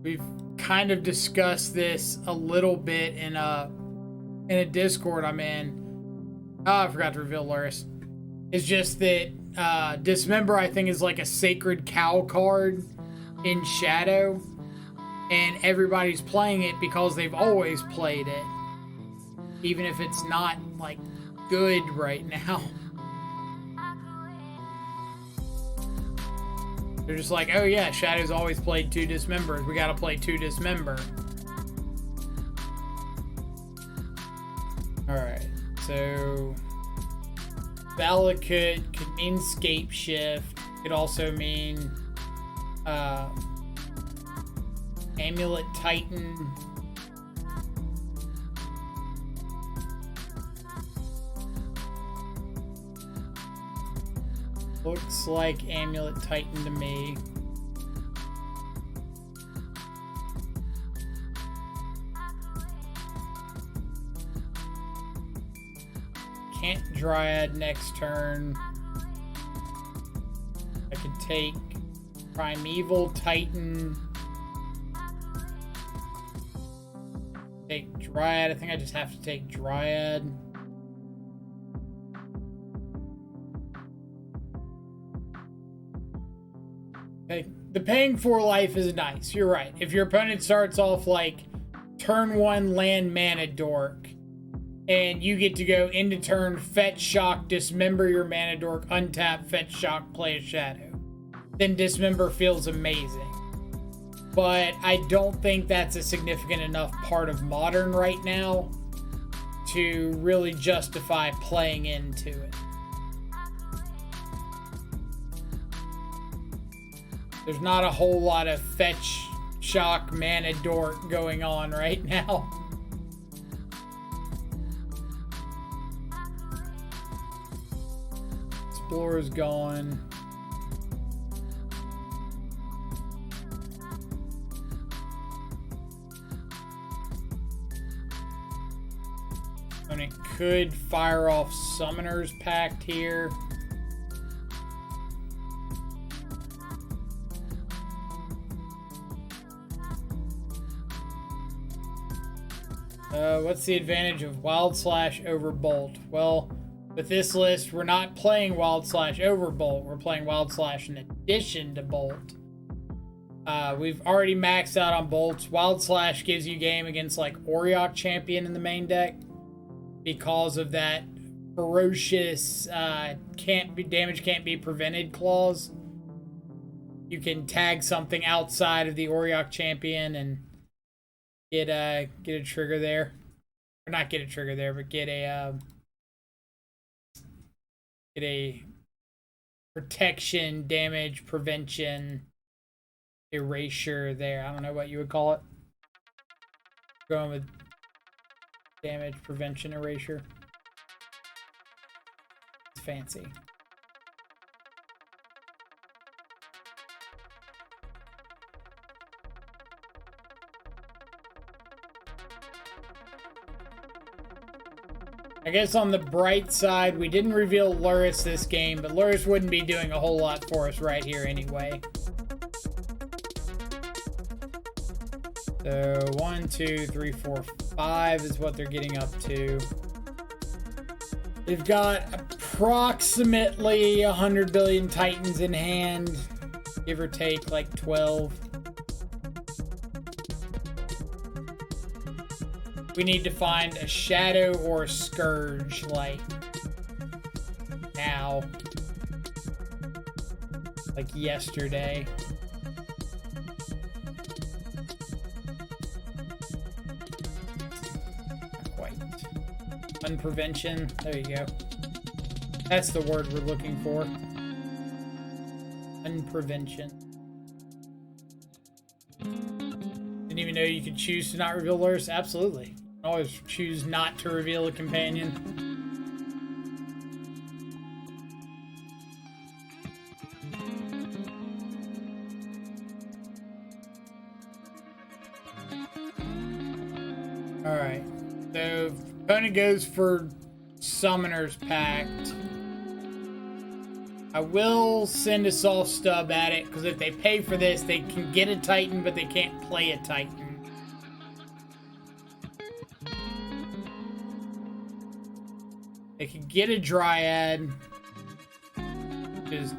we've kind of discussed this a little bit in a Discord I'm in. Oh, I forgot to reveal Lurrus. It's just that Dismember, I think, is like a sacred cow card in Shadow, and everybody's playing it because they've always played it, even if it's not like good right now. They're just like, oh yeah, Shadow's always played 2 Dismembers. We gotta play 2 Dismember. Alright, so Valakut could mean Scape Shift. Could also mean Amulet Titan. Looks like Amulet Titan to me. Can't Dryad next turn. I could take Primeval Titan. Take Dryad. I think I just have to take Dryad. Okay. The paying for life is nice. You're right. If your opponent starts off like turn 1 land mana dork, and you get to go into turn, fetch shock, dismember your mana dork, untap, fetch shock, play a shadow, then dismember feels amazing. But I don't think that's a significant enough part of Modern right now to really justify playing into it. There's not a whole lot of fetch shock mana dork going on right now. Explorer's gone. And it could fire off Summoner's Pact here. What's the advantage of Wild Slash over Bolt? Well, with this list, we're not playing Wild Slash over Bolt. We're playing Wild Slash in addition to Bolt. We've already maxed out on Bolts. Wild Slash gives you game against like Auriok Champion in the main deck because of that ferocious damage can't be prevented clause. You can tag something outside of the Auriok Champion and get a trigger there, or not get a trigger there, but get a protection, damage prevention, erasure there. I don't know what you would call it. Going with damage prevention erasure. It's fancy. I guess on the bright side, we didn't reveal Lurrus this game, but Lurrus wouldn't be doing a whole lot for us right here anyway. So 1, 2, 3, 4, 5 is what they're getting up to. They've got approximately 100 billion Titans in hand, give or take like 12. We need to find a Shadow or a Scourge, like, now. Like yesterday. Not quite. Unprevention. There you go. That's the word we're looking for. Unprevention. Didn't even know you could choose to not reveal Lurrus. Absolutely. Always choose not to reveal a companion. Alright. So, opponent goes for Summoner's Pact. I will send a soft stub at it, because if they pay for this, they can get a Titan, but they can't play a Titan. They can get a Dryad, which is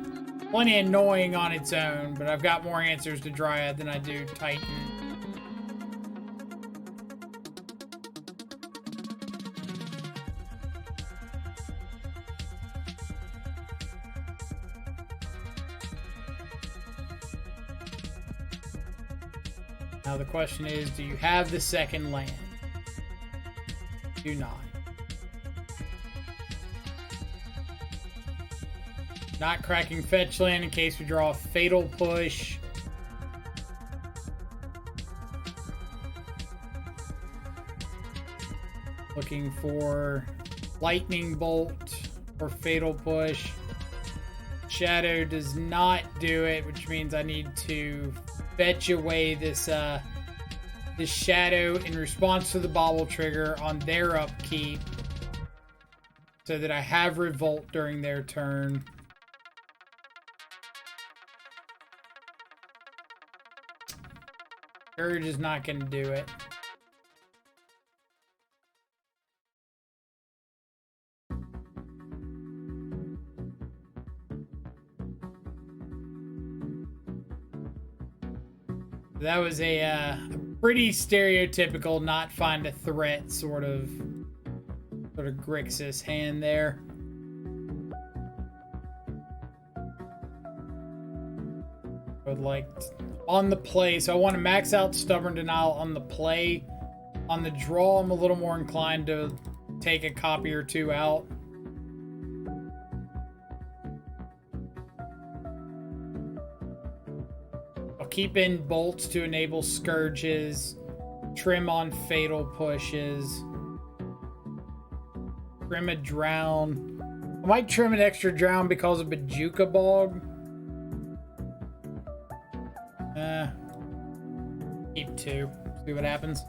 plenty annoying on its own, but I've got more answers to Dryad than I do Titan. Now the question is, do you have the second land? Do not. Not cracking fetch land in case we draw a fatal push. Looking for lightning bolt or fatal push. Shadow does not do it, which means I need to fetch away this this shadow in response to the bobble trigger on their upkeep, so that I have revolt during their turn. Urge is not going to do it. That was a pretty stereotypical not find a threat sort of Grixis hand there. But like on the play, so I want to max out Stubborn Denial on the play. On the draw, I'm a little more inclined to take a copy or two out. I'll keep in bolts to enable scourges, trim on fatal pushes, trim a drown. I might trim an extra drown because of Bajuka Bog. Keep two. See what happens.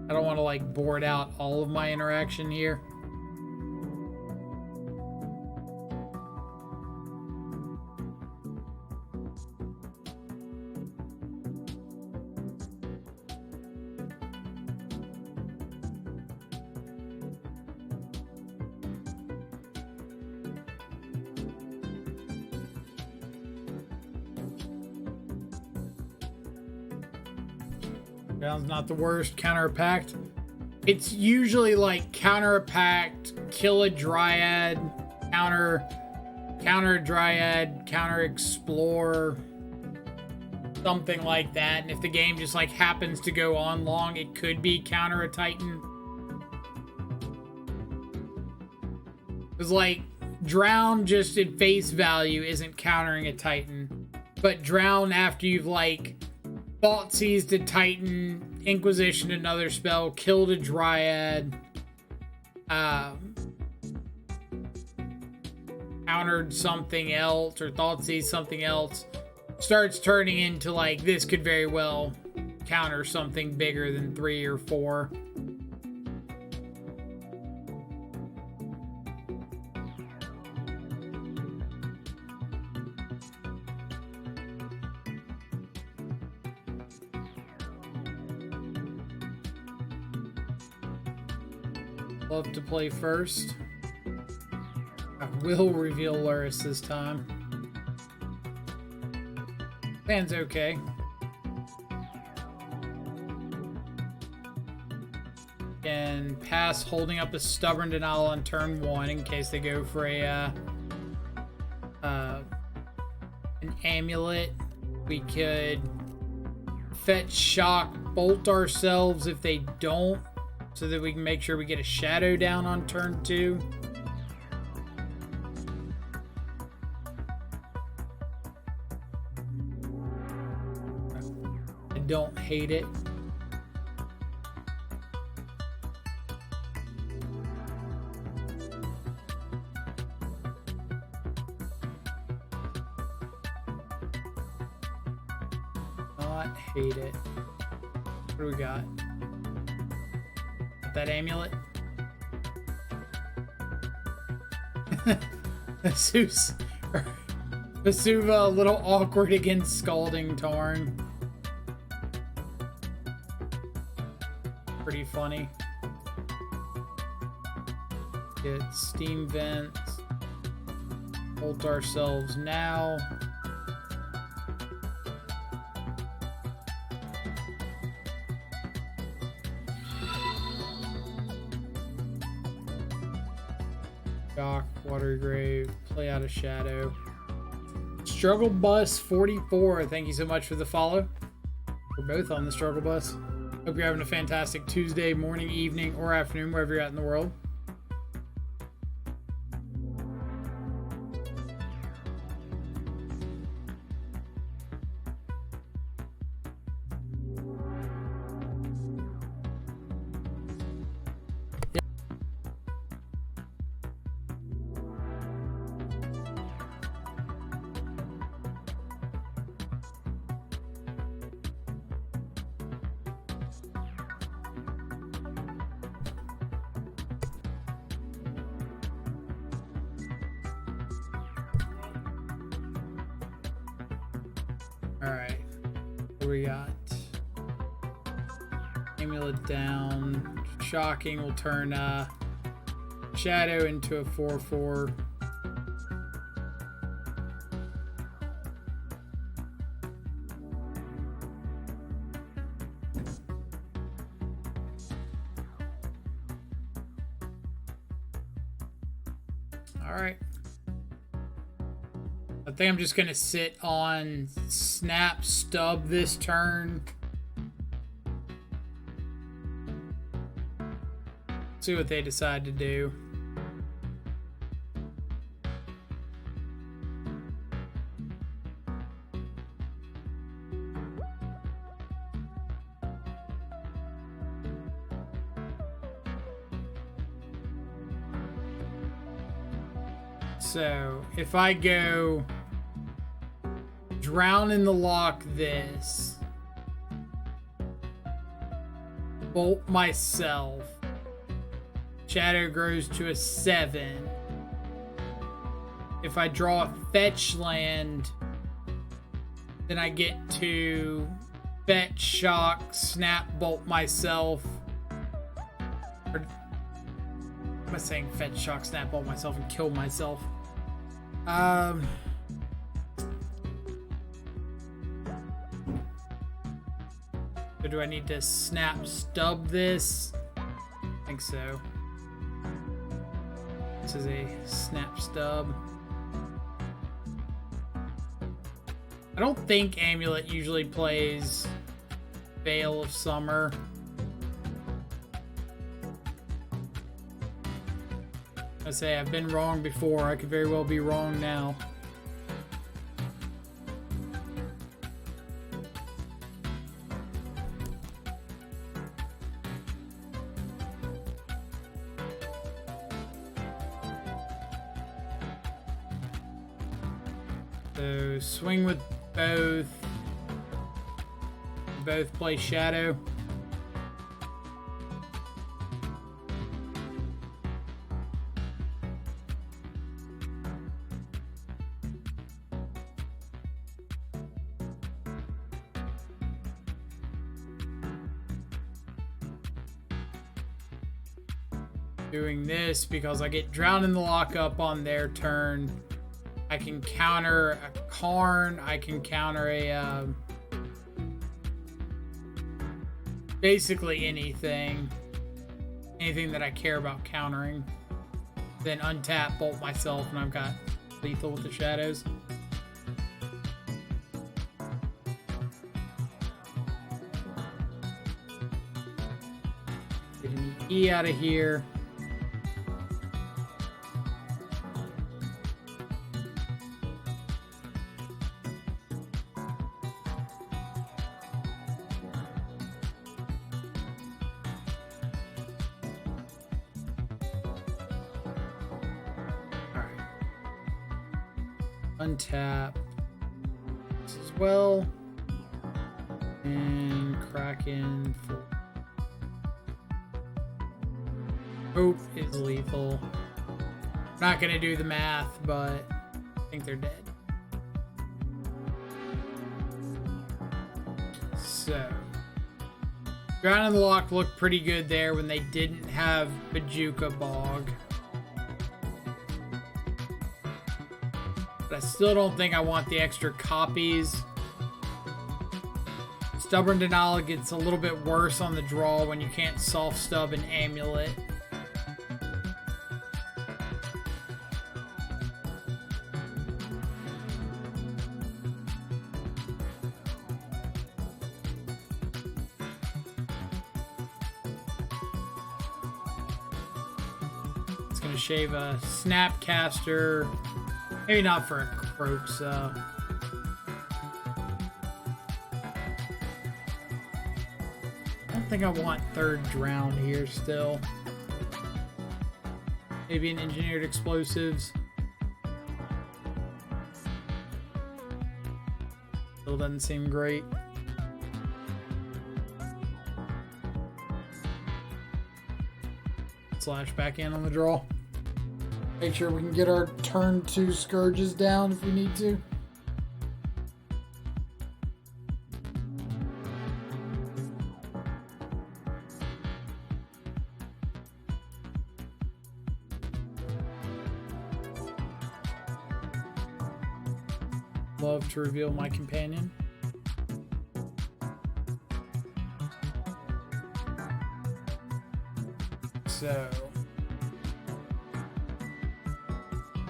I don't want to like board out all of my interaction here. Sounds not the worst. Counter-pact. It's usually like counter-pact, kill a Dryad, counter Dryad, counter Explore, something like that. And if the game just like happens to go on long, it could be counter a Titan. Because like Drown just at face value isn't countering a Titan, but Drown after you've like Thought Seized a Titan, Inquisition another spell, killed a Dryad, countered something else, or Thought Seized something else, starts turning into like, this could very well counter something bigger than 3 or 4. Love to play first. I will reveal Lurrus this time. Band's okay. And pass holding up a Stubborn Denial on turn 1 in case they go for a an Amulet. We could fetch Shock, bolt ourselves if they don't, so that we can make sure we get a Shadow down on turn 2. I don't hate it. Not hate it. What What do we got? Got that amulet? Vesuva a little awkward against Scalding Tarn. Pretty funny. Get steam vents. Bolt ourselves now. Dock, water grave, play out a shadow. Struggle Bus 44, thank you so much for the follow. We're both on the Struggle Bus. Hope you're having a fantastic Tuesday morning, evening, or afternoon, wherever you're at in the world. Alright, what we got? Amulet down. Shocking will turn Shadow into a 4/4. Alright. I think I'm just gonna sit on Snap Stub this turn. See what they decide to do. So if I go Drown in the Lock this, bolt myself, Shadow grows to a 7. If I draw a fetch land, then I get to fetch, shock, snap, bolt myself. Or, am I saying fetch, shock, snap, bolt myself and kill myself? So do I need to snap stub this? I think so. This is a snap stub. I don't think Amulet usually plays Veil of Summer. I say I've been wrong before. I could very well be wrong now. So swing with both. Both play Shadow. Doing this because I get Drowned in the Lockup on their turn. I can counter a Karn. I can counter a basically anything that I care about countering. Then untap, bolt myself, and I've got lethal with the shadows. Get an E out of here. Untap this as well. And Kraken. Hope is lethal. Not gonna do the math, but I think they're dead. So, Drown in the Loch looked pretty good there when they didn't have Bajuka Bog. But I still don't think I want the extra copies. Stubborn Denial gets a little bit worse on the draw when you can't soft stub an Amulet. It's gonna shave a Snapcaster. Maybe not for a Croaks, though. I don't think I want third Drown here still. Maybe an Engineered Explosives. Still doesn't seem great. Slash back in on the draw. Make sure we can get our turn 2 Scourges down if we need to. Love to reveal my companion. So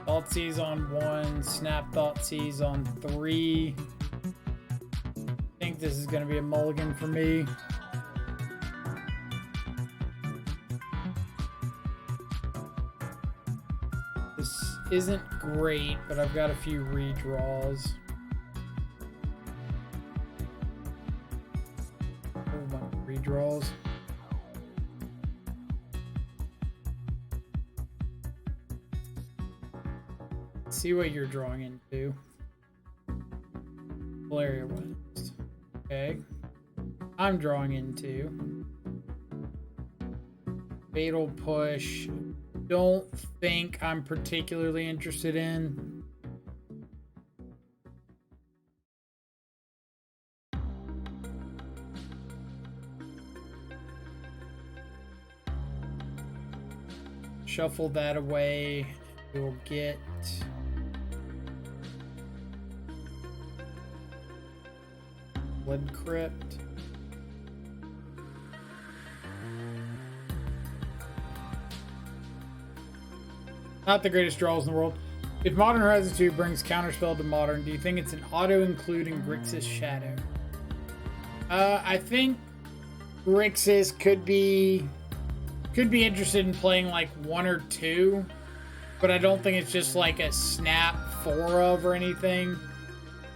Thoughtseize on 1, Snap Thoughtseize on 3. I think this is going to be a mulligan for me. This isn't great, but I've got a few redraws. A whole bunch of redraws. See what you're drawing into. Valeria West. Okay. I'm drawing into Fatal Push. Don't think I'm particularly interested in. Shuffle that away. We'll get Blood Crypt. Not the greatest draws in the world. If Modern Horizons 2 brings Counterspell to Modern, do you think it's an auto-include in Grixis Shadow? I think Grixis could be interested in playing like 1 or 2, but I don't think it's just like a snap 4 of or anything.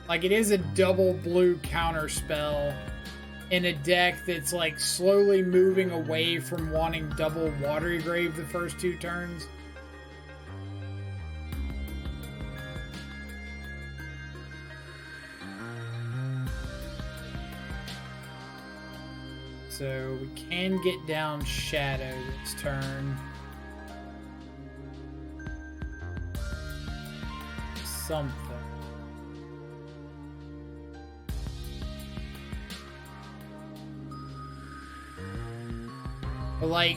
Like, it is a double blue counter spell in a deck that's like slowly moving away from wanting double Watery Grave the first 2 turns. So we can get down Shadow this turn. Something. But like,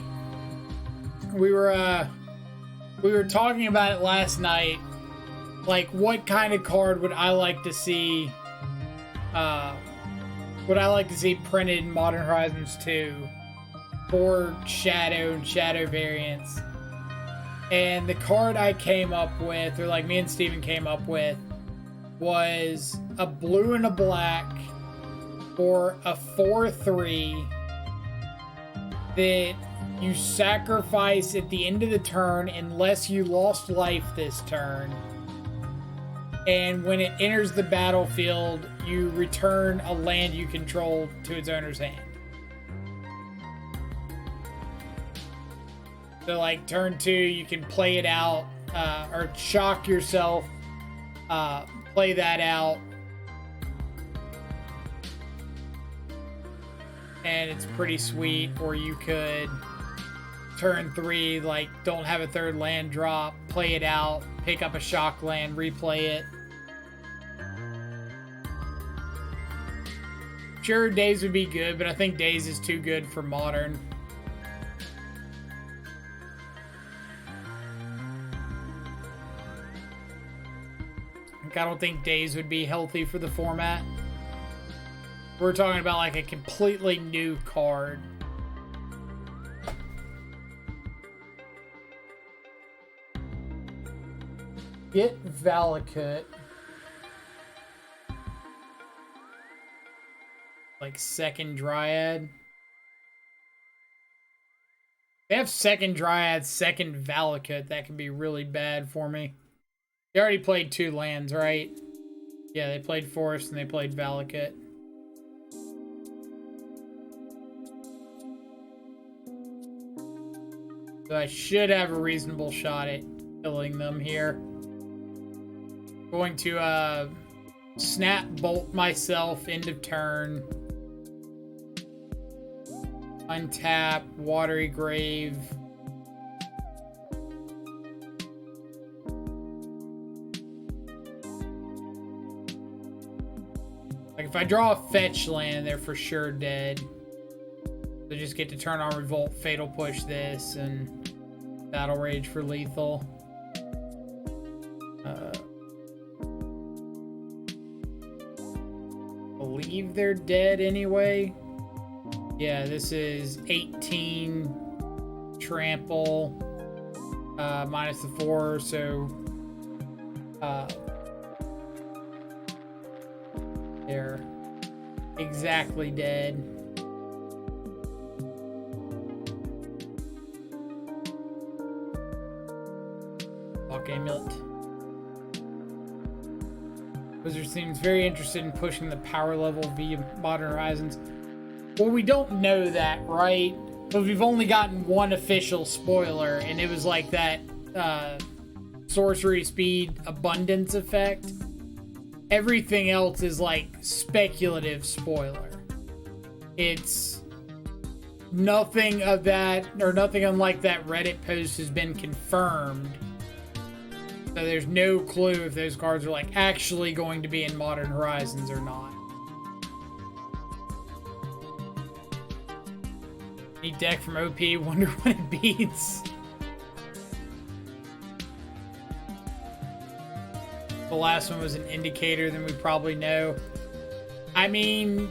we were talking about it last night. Like, what kind of card would I like to see? Would I like to see printed in Modern Horizons 2 for Shadow and Shadow variants? And the card I came up with, or like me and Steven came up with, was a blue and a black for a 4/3 that you sacrifice at the end of the turn unless you lost life this turn. And when it enters the battlefield, you return a land you control to its owner's hand. So like turn 2, you can play it out, or shock yourself, play that out. and it's pretty sweet. Or you could turn 3, like, don't have a third land drop, play it out, pick up a shock land, replay it. Sure, Daze would be good, but I think Daze is too good for Modern. I don't think Daze would be healthy for the format. We're talking about like a completely new card. Get Valakut. Like second Dryad. They have second Dryad, second Valakut. That could be really bad for me. They already played 2 lands, right? Yeah, they played Forest and they played Valakut. So I should have a reasonable shot at killing them here. Going to snap bolt myself, end of turn. Untap, Watery Grave. Like if I draw a fetch land, they're for sure dead. So just get to turn on Revolt, Fatal Push this, and Battle Rage for lethal. Believe they're dead anyway. Yeah, this is 18 trample, minus the 4, so they're exactly dead. Lock Amulet. Wizard seems very interested in pushing the power level via Modern Horizons. Well, we don't know that, right? But we've only gotten one official spoiler, and it was like that sorcery speed abundance effect. Everything else is like speculative spoiler. It's nothing of that, or nothing unlike that Reddit post has been confirmed. So there's no clue if those cards are like actually going to be in Modern Horizons or not. Need deck from OP, wonder when it beats. The last one was an indicator, then we probably know. I mean,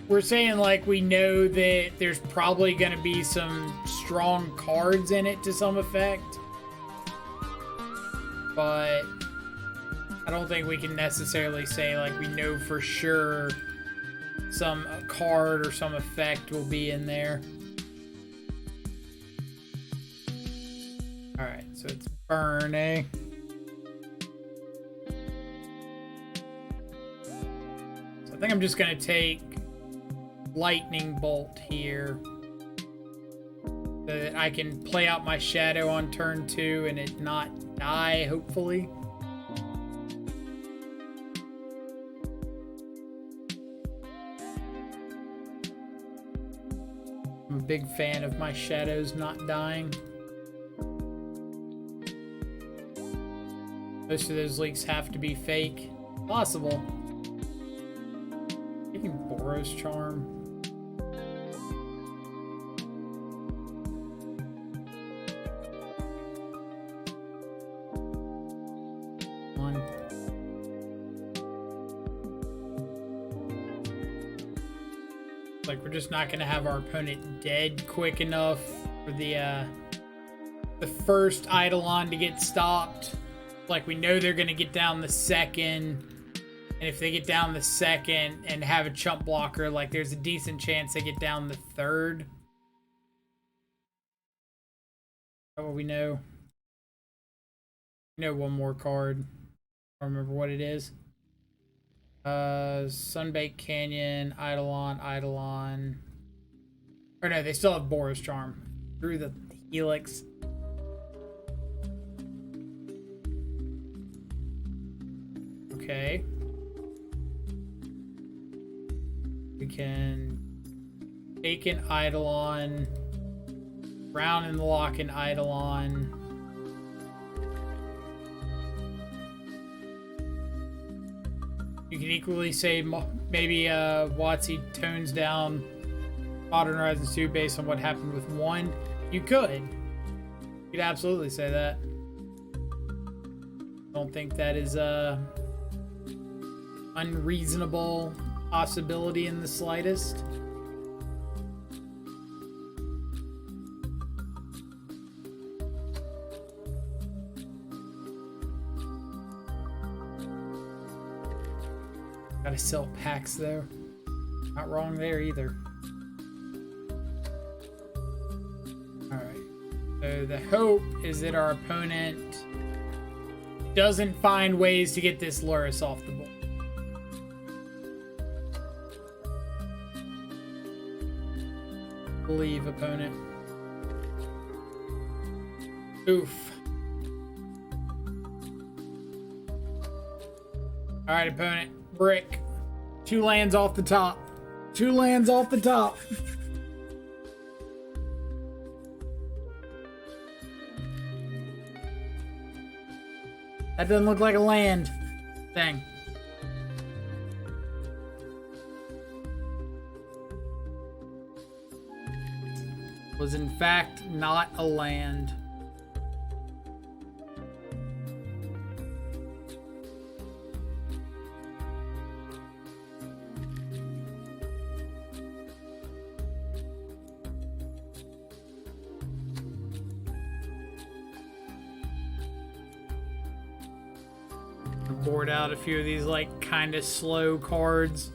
we're saying like we know that there's probably going to be some strong cards in it to some effect. But I don't think we can necessarily say like we know for sure some card or some effect will be in there. Alright, so it's burn, eh? So I think I'm just gonna take Lightning Bolt here so that I can play out my shadow on turn 2 and it not die, hopefully. I'm a big fan of my shadows not dying. Most of those leaks have to be fake. Possible. Taking Boros Charm. Like we're just not gonna have our opponent dead quick enough for the first Eidolon to get stopped. Like we know they're gonna get down the second, and if they get down the second and have a chump blocker, like there's a decent chance they get down the third. How will we know? We know one more card. I don't remember what it is. Sunbaked Canyon, Eidolon. Or no, they still have Boros Charm. Through the Helix. Okay. We can Take an Eidolon. Round and lock an Eidolon. You can equally say maybe WotC tones down Modern Horizons 2 based on what happened with 1. You could. You could absolutely say that. Don't think that is a unreasonable possibility in the slightest. Gotta sell packs though. Not wrong there either. Alright. So the hope is that our opponent doesn't find ways to get this Lurrus off the board. Believe, opponent. Oof. Alright, opponent. Brick. 2 lands off the top. 2 lands off the top. That doesn't look like a land thing. Was in fact not a land. Board out a few of these like kind of slow cards.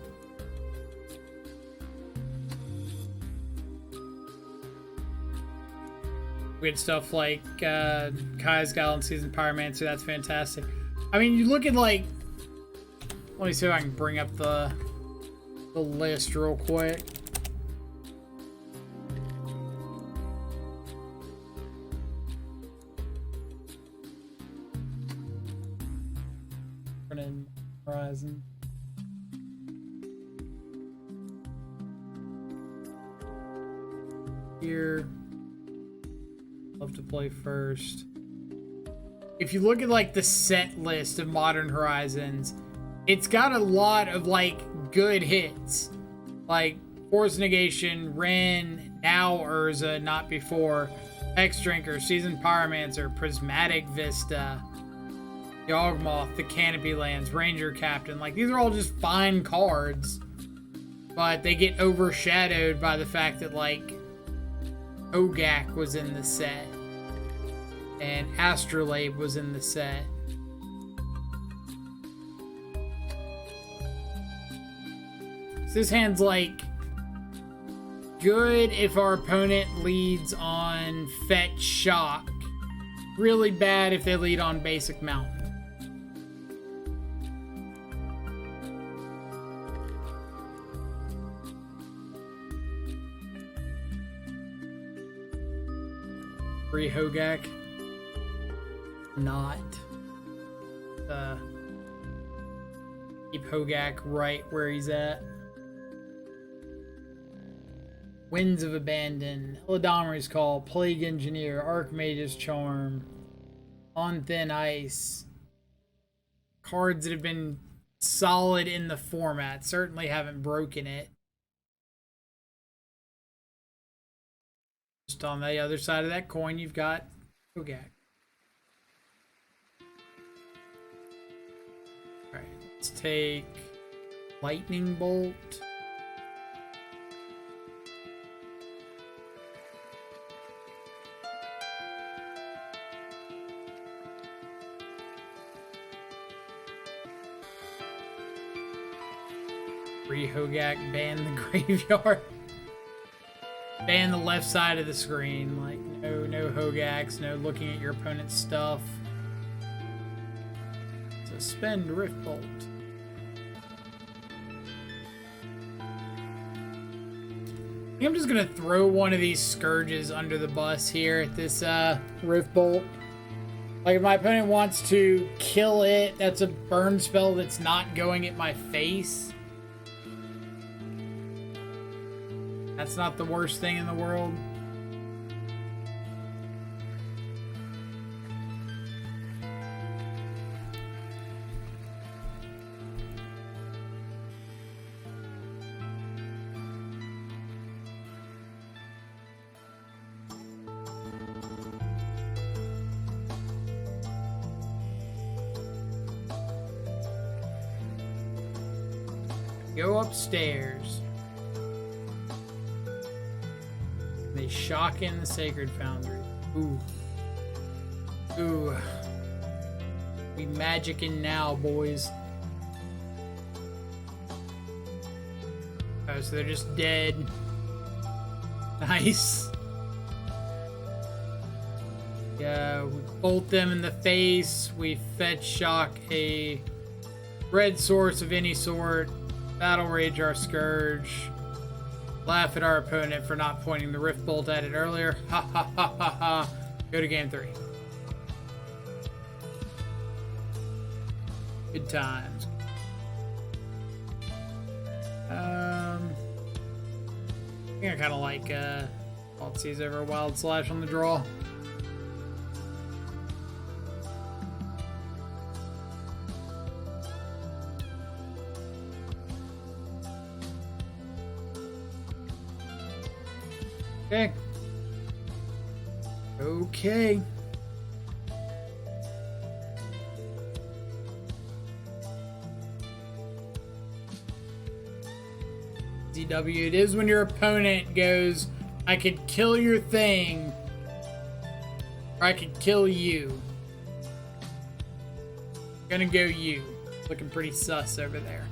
We had stuff like Kai's Gallant Season Pyromancer. That's fantastic. I mean, you look at like, let me see if I can bring up the list real quick. Horizon. Here, love to play first. If you look at like the set list of Modern Horizons, it's got a lot of like good hits, like Force Negation, Ren, now Urza, not before, X Drinker, Seasoned Pyromancer, Prismatic Vista, Yawgmoth, the Canopy Lands, Ranger Captain. Like, these are all just fine cards, but they get overshadowed by the fact that, like, Hogak was in the set, and Astrolabe was in the set. So this hand's, like, good if our opponent leads on Fetch Shock. Really bad if they lead on Basic Mountain. Free Hogak. Not. Keep Hogak right where he's at. Winds of Abandon, Eladamri's Call, Plague Engineer, Archmage's Charm, On Thin Ice. Cards that have been solid in the format. Certainly haven't broken it. Just on the other side of that coin, you've got Hogak. Alright, let's take Lightning Bolt. Free Hogak, ban the graveyard. Ban the left side of the screen. Like, no Hogaks, no looking at your opponent's stuff. Suspend Rift Bolt. I think I'm just gonna throw one of these Scourges under the bus here at this Rift Bolt. Like, if my opponent wants to kill it, that's a burn spell that's not going at my face. That's not the worst thing in the world. Go upstairs. They shock in the Sacred Foundry. Ooh. Ooh. We magicking now, boys. Oh, so they're just dead. Nice. Yeah, we bolt them in the face. We fetch shock a red source of any sort. Battle Rage our Scourge. Laugh at our opponent for not pointing the Rift Bolt at it earlier. Ha ha ha ha ha. Go to game 3. Good times. I think I kind of like Alt Seas over Wild Slash on the draw. Okay. Okay. DW, it is when your opponent goes, I could kill your thing, or I could kill you. Gonna go you. Looking pretty sus over there.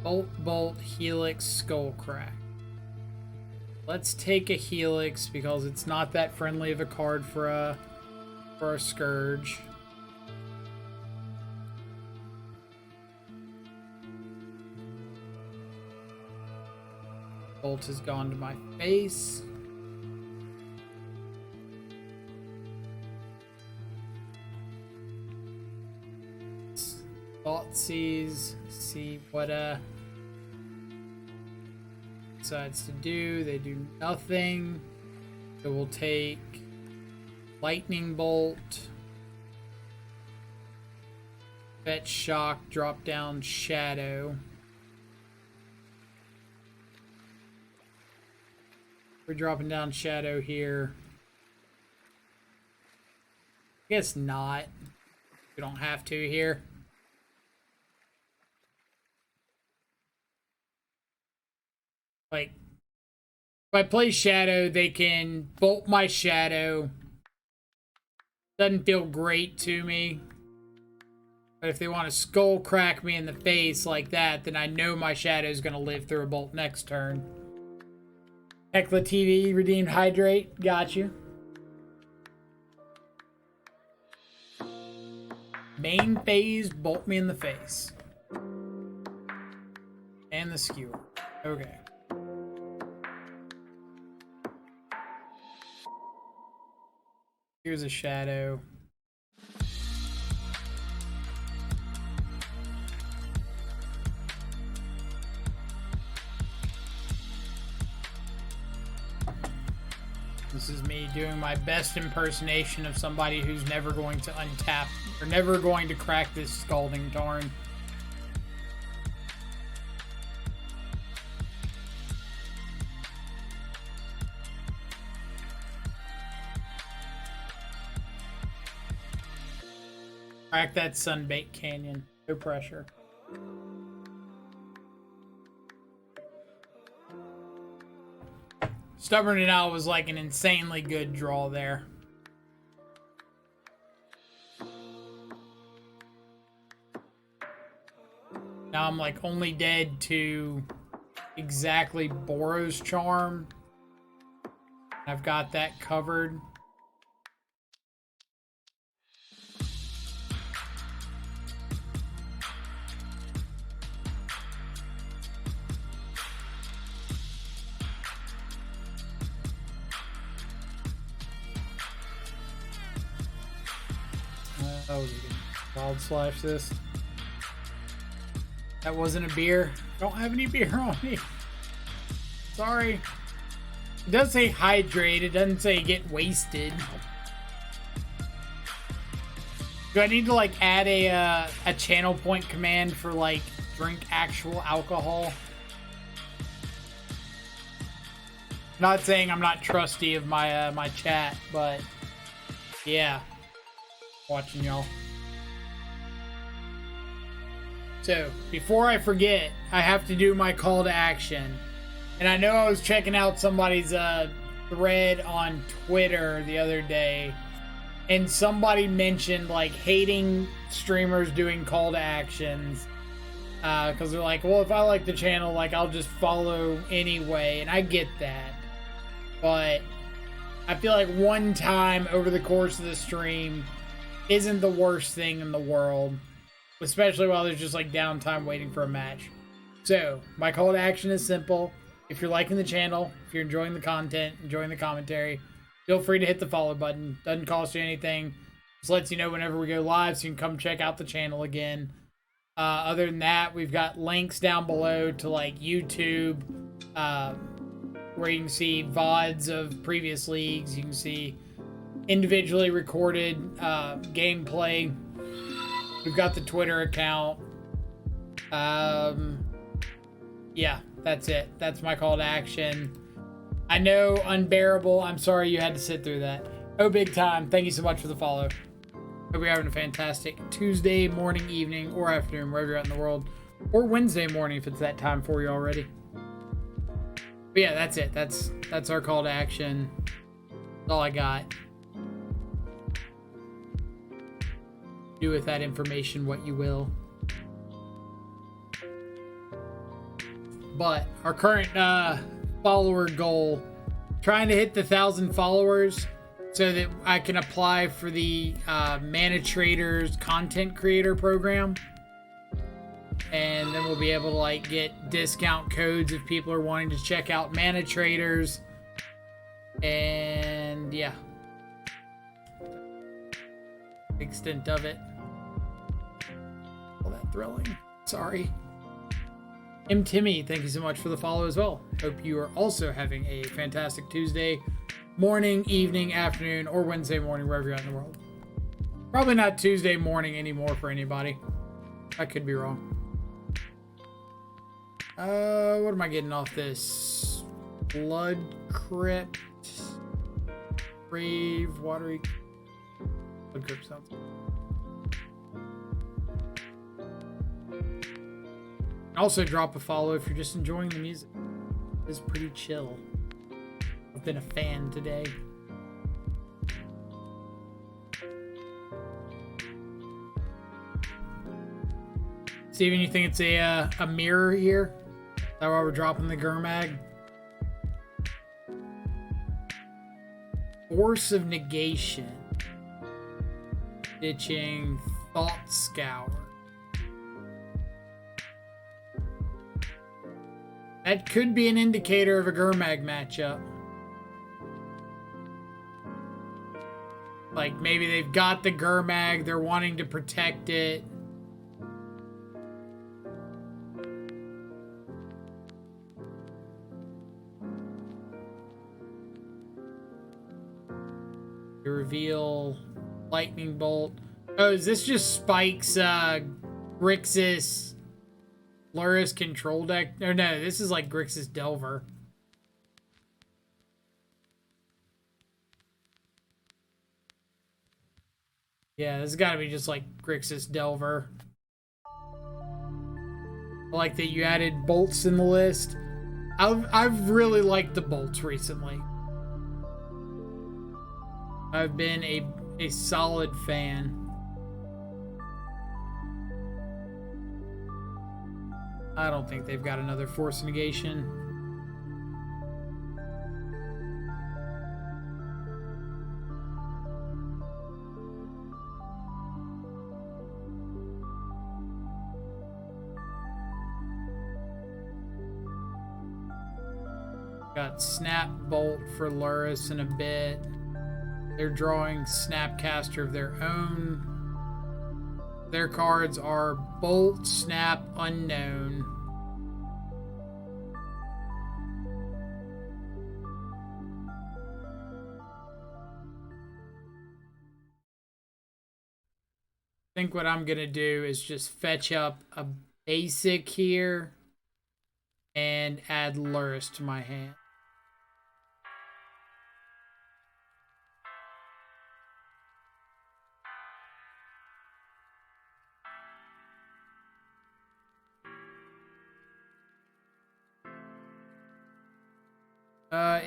Bolt, Bolt, Helix, Skullcrack. Let's take a Helix because it's not that friendly of a card for a Scourge. Bolt has gone to my face. Thoughtseize, see what decides to do. They do nothing. So we'll take Lightning Bolt, fetch shock, drop down Shadow. We're dropping down Shadow here. I guess not. We don't have to here. Like, if I play Shadow, they can bolt my Shadow. Doesn't feel great to me. But if they want to skull crack me in the face like that, then I know my Shadow's going to live through a bolt next turn. Hecla TV, redeemed Hydrate. Got you. Main phase, bolt me in the face. And the skewer. Okay. Here's a Shadow. This is me doing my best impersonation of somebody who's never going to untap or never going to crack this Scalding Tarn. Crack that Sunbaked Canyon. No pressure. Stubborn and Owl was like an insanely good draw there. Now I'm like only dead to exactly Boros Charm. I've got that covered. Oh, Wild Slash this. That wasn't a beer. I don't have any beer on me. Sorry. It does say hydrate. It doesn't say get wasted. Do I need to like add a channel point command for like drink actual alcohol? Not saying I'm not trusty of my my chat, but yeah, watching y'all. So before I forget, I have to do my call to action. And I know I was checking out somebody's thread on Twitter the other day, and somebody mentioned like hating streamers doing call to actions because they're like, well, if I like the channel, like I'll just follow anyway, and I get that. But I feel like one time over the course of the stream isn't the worst thing in the world, especially while there's just like downtime waiting for a match. So my call to action is simple. If you're liking the channel, if you're enjoying the content, enjoying the commentary, feel free to hit the follow button. Doesn't cost you anything. Just lets you know whenever we go live, so you can come check out the channel again. Other than that, we've got links down below to like YouTube, where you can see VODs of previous leagues. You can see individually recorded gameplay. We've got the Twitter account. Yeah, that's it. That's my call to action. I know, Unbearable, I'm sorry you had to sit through that. Oh, big time. Thank you so much for the follow. Hope you're having a fantastic Tuesday morning, evening, or afternoon, wherever you're at in the world. Or Wednesday morning if it's that time for you already. But yeah, that's it. That's our call to action. That's all I got. Do with that information what you will. But our current follower goal, trying to hit the 1,000 followers so that I can apply for the Mana Traders content creator program. And then we'll be able to like get discount codes if people are wanting to check out Mana Traders. And yeah, extent of it. All that thrilling. Sorry. M. Timmy, thank you so much for the follow as well. Hope you are also having a fantastic Tuesday morning, evening, afternoon, or Wednesday morning, wherever you're at in the world. Probably not Tuesday morning anymore for anybody. I could be wrong. What am I getting off this? Blood Crypt. Brave, Watery. Blood Crypt sounds good. Also drop a follow if you're just enjoying the music. It's pretty chill. I've been a fan today. Steven, you think it's a mirror here? Is that why we're dropping the Gurmag? Force of Negation. Ditching Thought Scour. That could be an indicator of a Gurmag matchup. Like, maybe they've got the Gurmag, they're wanting to protect it. You reveal Lightning Bolt. Oh, is this just Spike's Grixis Lurrus control deck? Or no, this is like Grixis Delver. Yeah, this has got to be just like Grixis Delver. I like that you added bolts in the list. I've really liked the bolts recently. I've been a solid fan. I don't think they've got another Force Negation. Got Snap Bolt for Lurrus in a bit. They're drawing Snapcaster of their own. Their cards are Bolt, Snap, Unknown. I think what I'm gonna do is just fetch up a basic here and add Lurrus to my hand.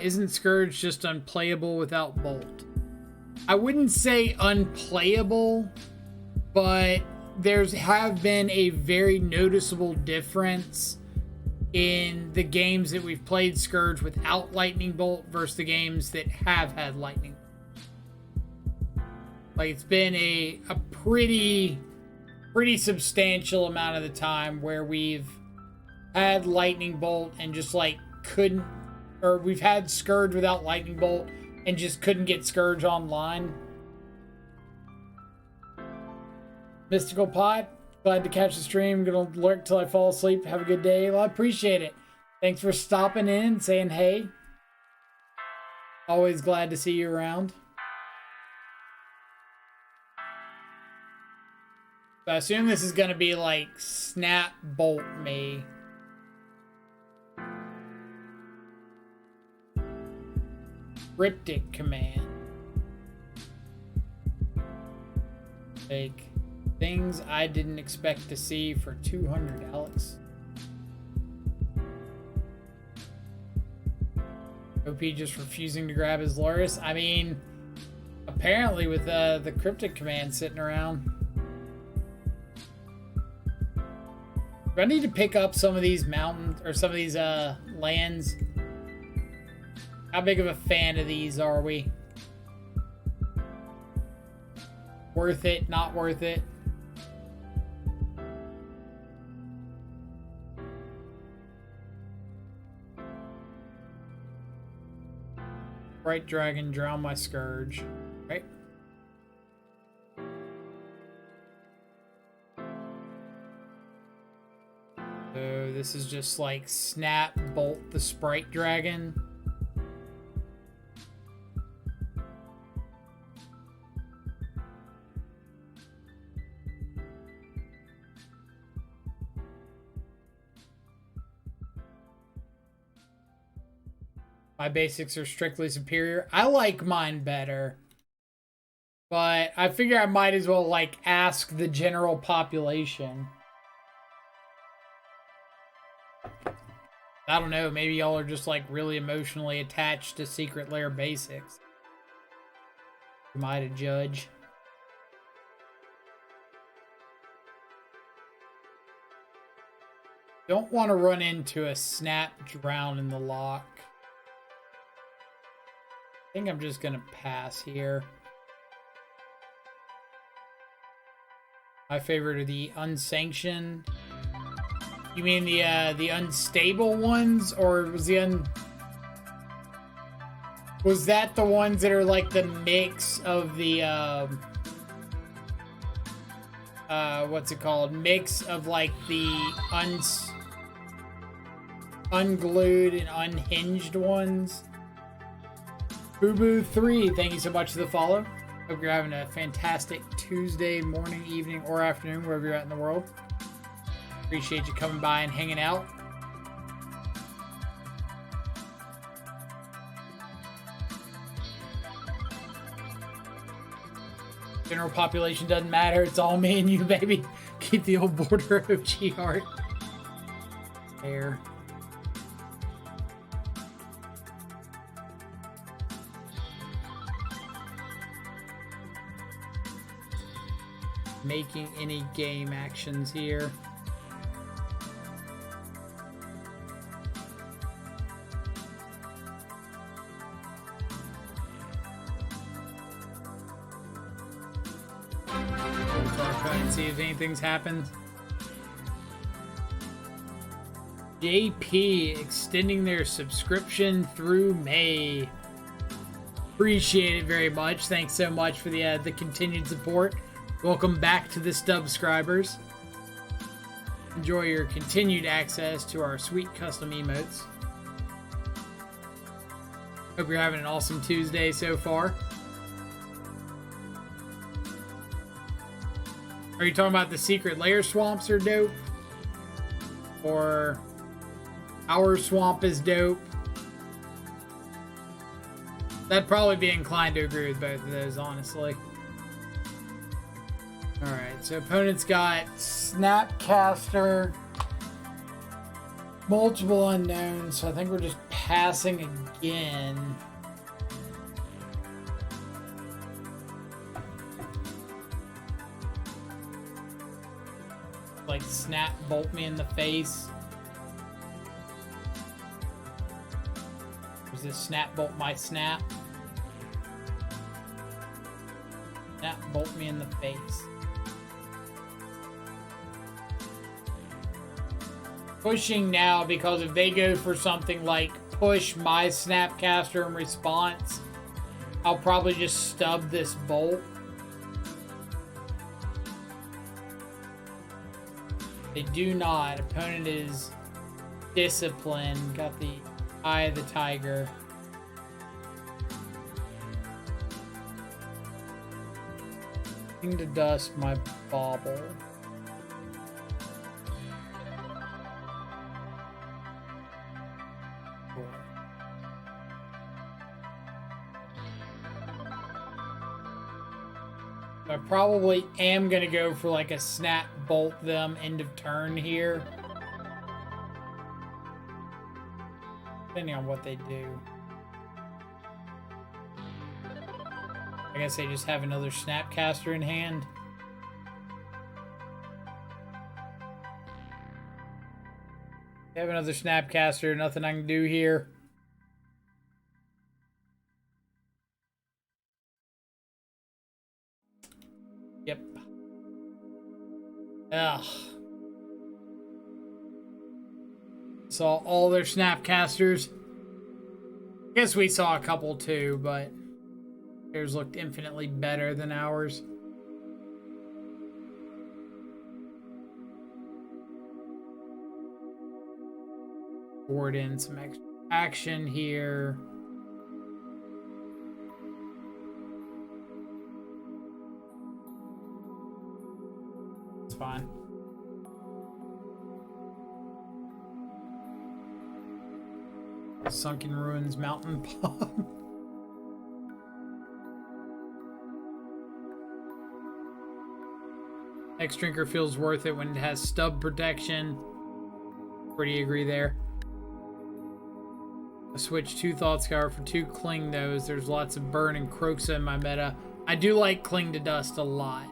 Isn't Scourge just unplayable without Bolt? I wouldn't say unplayable, but have been a very noticeable difference in the games that we've played Scourge without Lightning Bolt versus the games that have had Lightning Bolt. Like, it's been a pretty substantial amount of the time where we've had Lightning Bolt and just like couldn't, or we've had Scourge without Lightning Bolt and just couldn't get Scourge online. Mystical Pot, glad to catch the stream. Gonna lurk till I fall asleep. Have a good day. Well, I appreciate it. Thanks for stopping in, saying hey. Always glad to see you around. So I assume this is gonna be like Snap Bolt me. Cryptic Command. Take things I didn't expect to see for 200 Alex. OP just refusing to grab his Lurrus. I mean, apparently with the Cryptic Command sitting around. Do I need to pick up some of these mountains or some of these lands? How big of a fan of these are we? Worth it, not worth it? Bright Dragon, drown my Scourge. Right? So this is just like Snap Bolt the Sprite Dragon. My basics are strictly superior. I like mine better. But I figure I might as well, like, ask the general population. I don't know. Maybe y'all are just, like, really emotionally attached to Secret Lair basics. Am I to judge? Don't want to run into a Snap Drown in the lock. I think I'm just gonna pass here. My favorite are the unsanctioned. You mean the unstable ones, or was was that the ones that are like the mix of the what's it called? Mix of like the unglued and unhinged ones. Boo-Boo3, thank you so much for the follow. Hope you're having a fantastic Tuesday morning, evening, or afternoon, wherever you're at in the world. Appreciate you coming by and hanging out. General population doesn't matter. It's all me and you, baby. Keep the old border OG heart. There. Making any game actions here. And see if anything's happened. JP extending their subscription through May. Appreciate it very much. Thanks so much for the continued support. Welcome back to the Stubscribers. Enjoy your continued access to our sweet custom emotes. Hope you're having an awesome Tuesday so far. Are you talking about the secret layer swamps are dope? Or our swamp is dope? I'd probably be inclined to agree with both of those, honestly. Alright, so opponent's got Snapcaster, multiple unknowns, so I think we're just passing again. Like snap bolt me in the face. Is this snap bolt my snap? Snap bolt me in the face. Pushing now, because if they go for something like push my Snapcaster in response, I'll probably just stub this bolt. They do not. Opponent is disciplined. Got the Eye of the Tiger. King to dust my bauble. I probably am going to go for like a snap bolt them end of turn here. Depending on what they do. I guess they just have another Snapcaster in hand. They have another Snapcaster, nothing I can do here. Yep. Ugh. Saw all their Snapcasters. Guess we saw a couple too, but theirs looked infinitely better than ours. Board in some extra action here. It's fine. Sunken Ruins Mountain Palm. Next drinker feels worth it when it has stub protection. Pretty agree there. I switched 2 Thought Scour for 2 Cling Nose. There's lots of Burn and Croxa in my meta. I do like Cling to Dust a lot.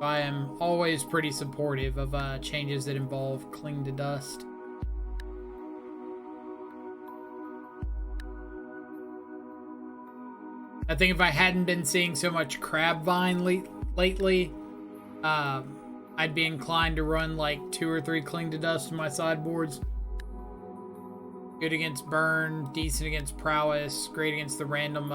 I am always pretty supportive of changes that involve Cling to Dust. I think if I hadn't been seeing so much Crabvine lately, I'd be inclined to run like 2 or 3 Cling to Dust in my sideboards. Good against Burn, decent against Prowess, great against the random,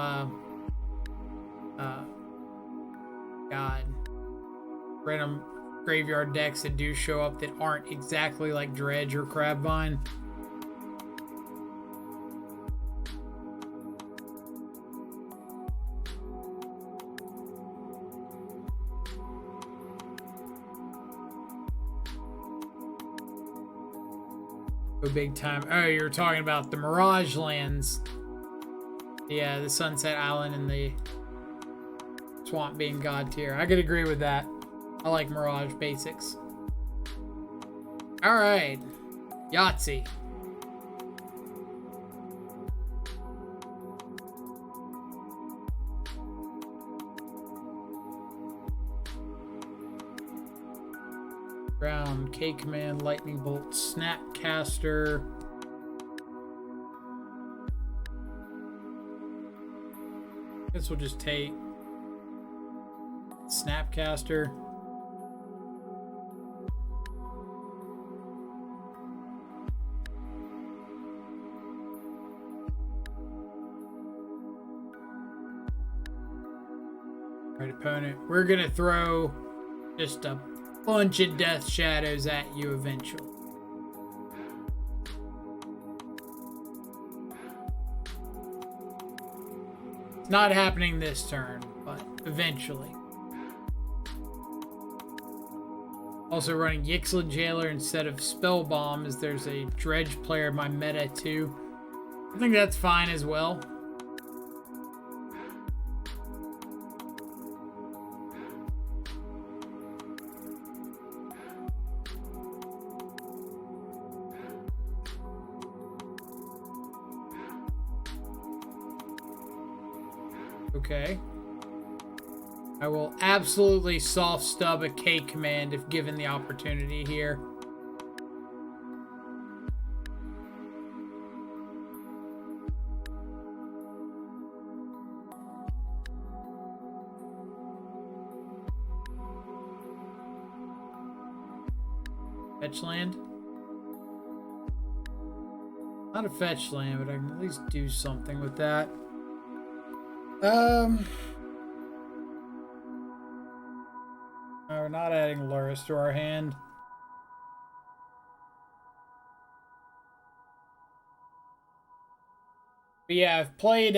random graveyard decks that do show up that aren't exactly like Dredge or Crabvine. Go big time. Oh, you're talking about the Mirage lands. Yeah, the Sunset Island and the Swamp being God tier. I could agree with that. I like Mirage basics. Alright. Yahtzee. Ground, K-Command, Lightning Bolt, Snapcaster. Guess we'll just take Snapcaster. Right, opponent. We're gonna throw just a bunch of death shadows at you eventually. It's not happening this turn, but eventually. Also running Yixlid Jailer instead of Spell Bomb, as there's a Dredge player in my meta too. I think that's fine as well. Okay. I will absolutely soft stub a K command if given the opportunity here. Fetch land? Not a fetch land, but I can at least do something with that. No, we're not adding Lurrus to our hand. But yeah, I've played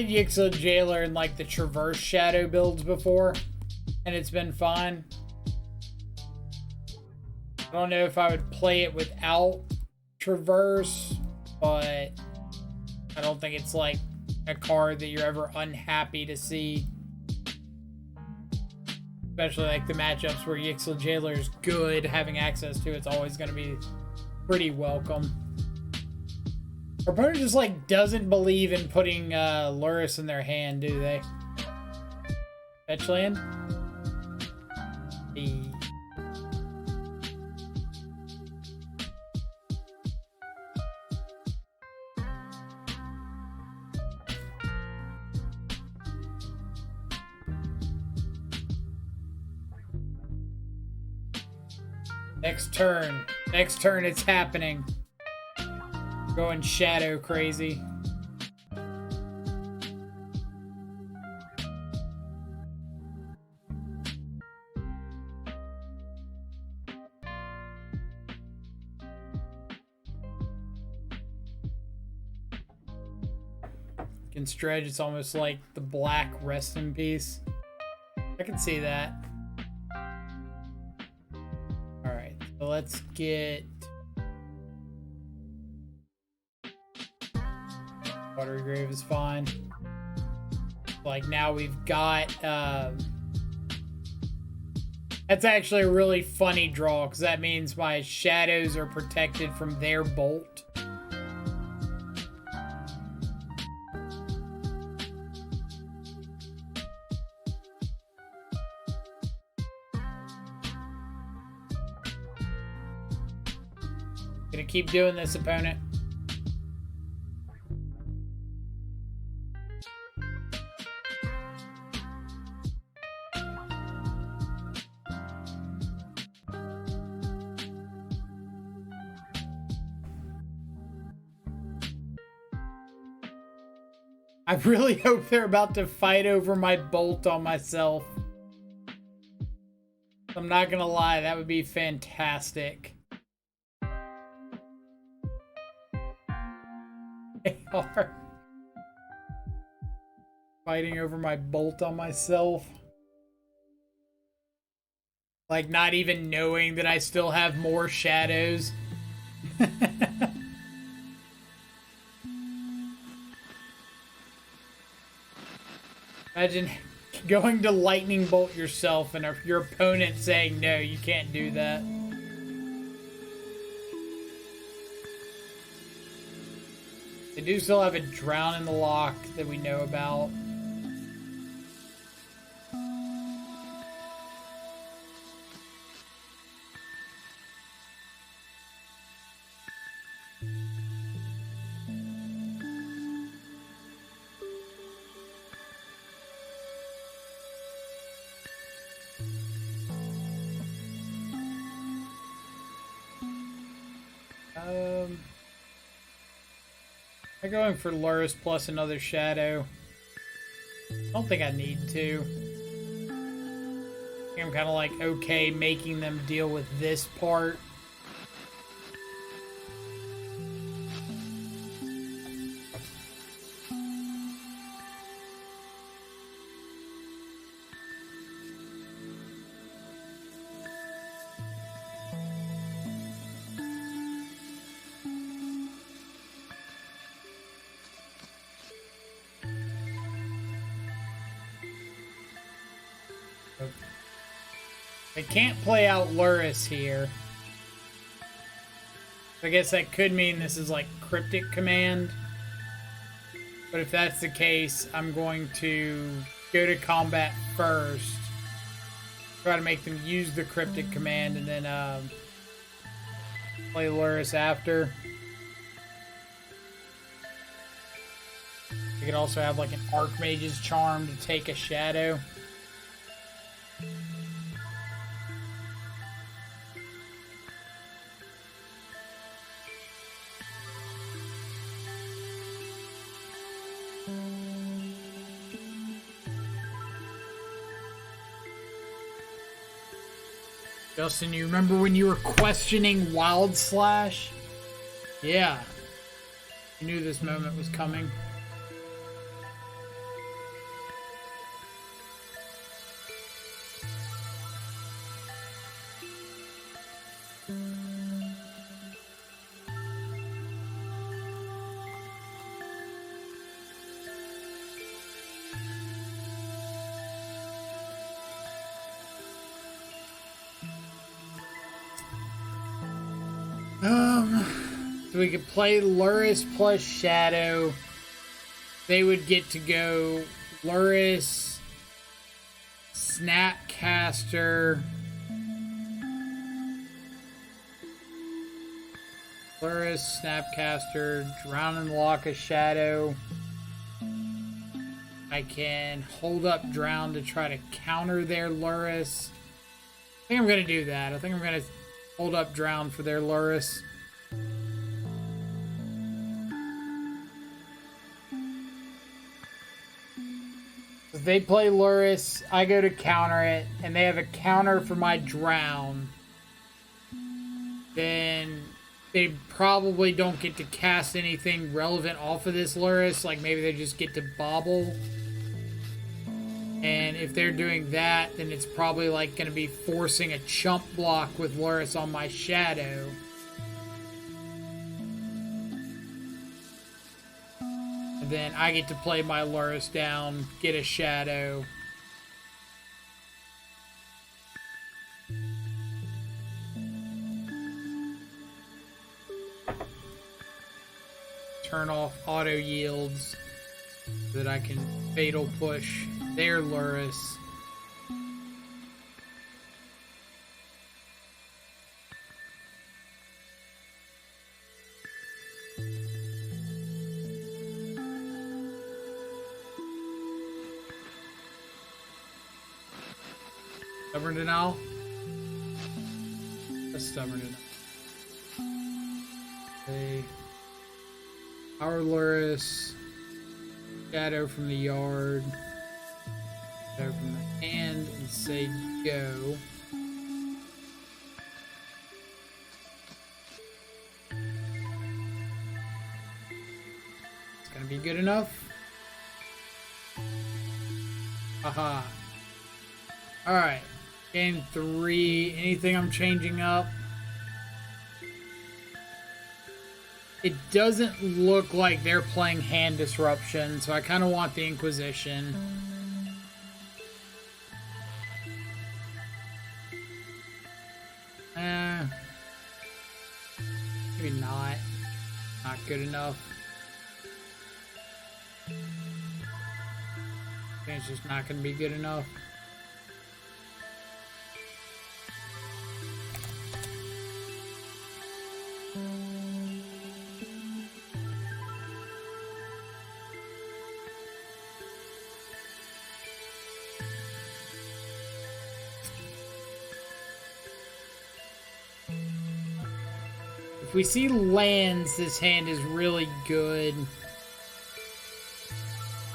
Yixlid Jailer in like the Traverse Shadow builds before, and it's been fine. I don't know if I would play it without Traverse, but I don't think it's like a card that you're ever unhappy to see. Especially like the matchups where Yixlid Jailer is good, having access to it's always going to be pretty welcome. Our opponent just like doesn't believe in putting Lurrus in their hand, do they? Fetch land? Next turn. Next turn, it's happening. Going shadow crazy. Can stretch, it's almost like the black rest in peace. I can see that. Alright, so let's get Watery Grave is fine. Like now we've got that's actually a really funny draw because that means my shadows are protected from their bolt. Gonna keep doing this, opponent. I really hope they're about to fight over my bolt on myself. I'm not gonna lie, that would be fantastic. They are fighting over my bolt on myself. Like not even knowing that I still have more shadows. Imagine going to lightning bolt yourself and your opponent saying, no, you can't do that. They do still have a drown in the lock that we know about. I'm going for Lurrus plus another shadow. I don't think I need to. I think I'm kind of like okay making them deal with this part. I can't play out Lurrus here. I guess that could mean this is like cryptic command. But if that's the case, I'm going to go to combat first. Try to make them use the cryptic command and then play Lurrus after. You could also have like an Archmage's Charm to take a shadow. Justin, you remember when you were questioning Wild Slash? Yeah. You knew this moment was coming. So we could play Lurrus plus Shadow. They would get to go Lurrus, Snapcaster, Lurrus, Snapcaster, Drown and Lock a Shadow. I can hold up Drown to try to counter their Lurrus. I think I'm going to do that. I think I'm going to hold up Drown for their Lurrus. If they play Lurrus, I go to counter it, and they have a counter for my Drown. Then they probably don't get to cast anything relevant off of this Lurrus. Like maybe they just get to bobble. And if they're doing that, then it's probably like going to be forcing a chump block with Lurrus on my Shadow. And then I get to play my Lurrus down, get a Shadow. Turn off auto yields so that I can fatal push their Lurrus. Stubborn Denial? That's Stubborn Denial. Okay. Our Lurrus. Shadow from the yard. Shadow from the hand and say go. It's gonna be good enough. Haha. Alright. Game 3. Anything I'm changing up? It doesn't look like they're playing Hand Disruption, so I kind of want the Inquisition. Maybe not. Not good enough. I think it's just not going to be good enough. If we see lands, this hand is really good.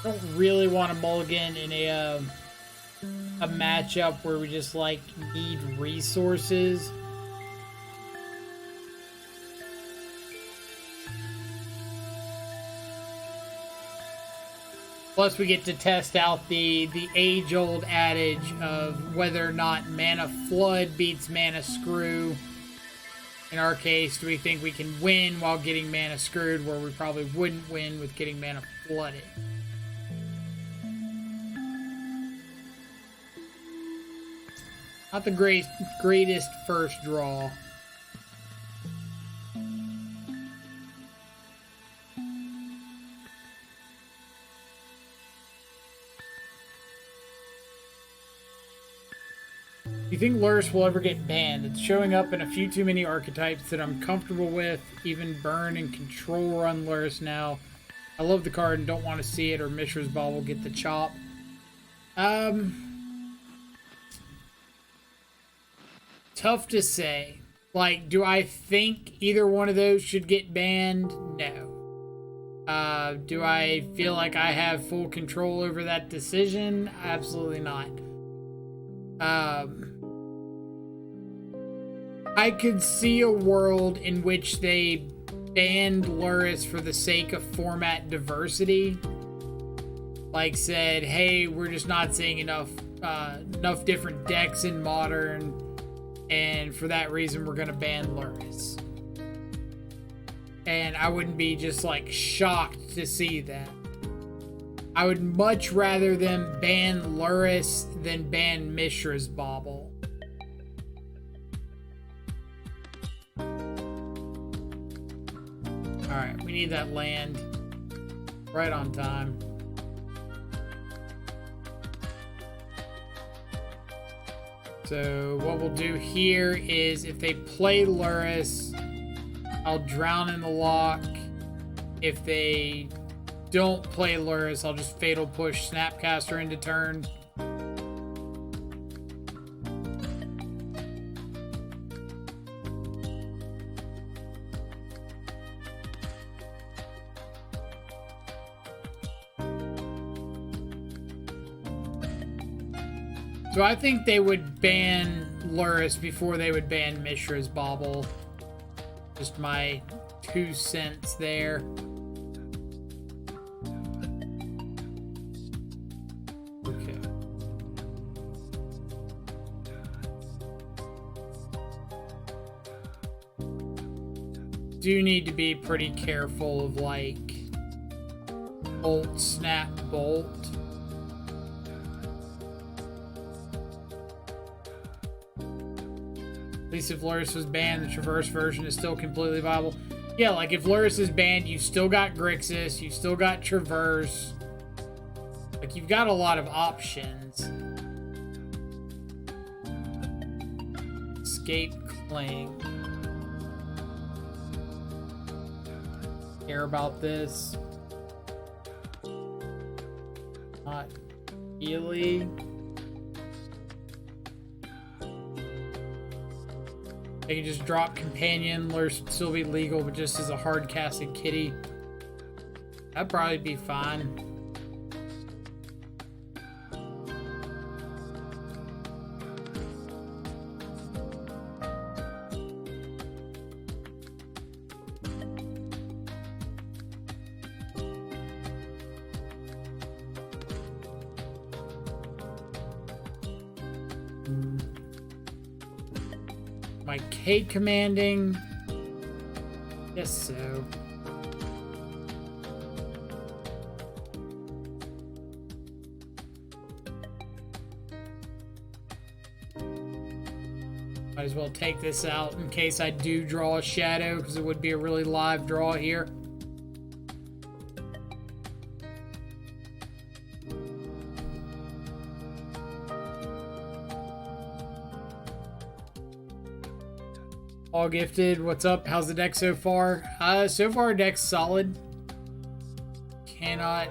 Don't really want to mulligan in a matchup where we just like need resources. Plus, we get to test out the age-old adage of whether or not Mana Flood beats Mana Screw. In our case, do we think we can win while getting Mana Screwed, where we probably wouldn't win with getting Mana Flooded? Not the greatest first draw. Do you think Lurrus will ever get banned? It's showing up in a few too many archetypes that I'm comfortable with. Even Burn and Control run Lurrus now. I love the card and don't want to see it, or Mishra's Ball will get the chop. Tough to say. Like, do I think either one of those should get banned? No. Do I feel like I have full control over that decision? Absolutely not. I could see a world in which they banned Lurrus for the sake of format diversity. Like said, hey, we're just not seeing enough different decks in Modern, and for that reason we're gonna ban Lurrus. And I wouldn't be just like shocked to see that. I would much rather them ban Lurrus than ban Mishra's Bauble. Alright, we need that land right on time. So what we'll do here is if they play Lurrus, I'll Drown in the Lock. If they don't play Lurrus, I'll just Fatal Push Snapcaster into turn. So I think they would ban Lurrus before they would ban Mishra's Bauble. Just my 2 cents there. Okay. Do need to be pretty careful of like Bolt, Snap, Bolt. At least if Lurrus was banned, the Traverse version is still completely viable. Yeah, like if Lurrus is banned, you've still got Grixis, you've still got Traverse. Like, you've got a lot of options. Escape Cling. Care about this? Not really. They can just drop Companion. Lurrus would still be legal, but just as a hard-casted kitty. That'd probably be fine. My K commanding? Guess so. Might as well take this out in case I do draw a shadow, because it would be a really live draw here. All Gifted, what's up? How's the deck so far? So far, deck's solid. Cannot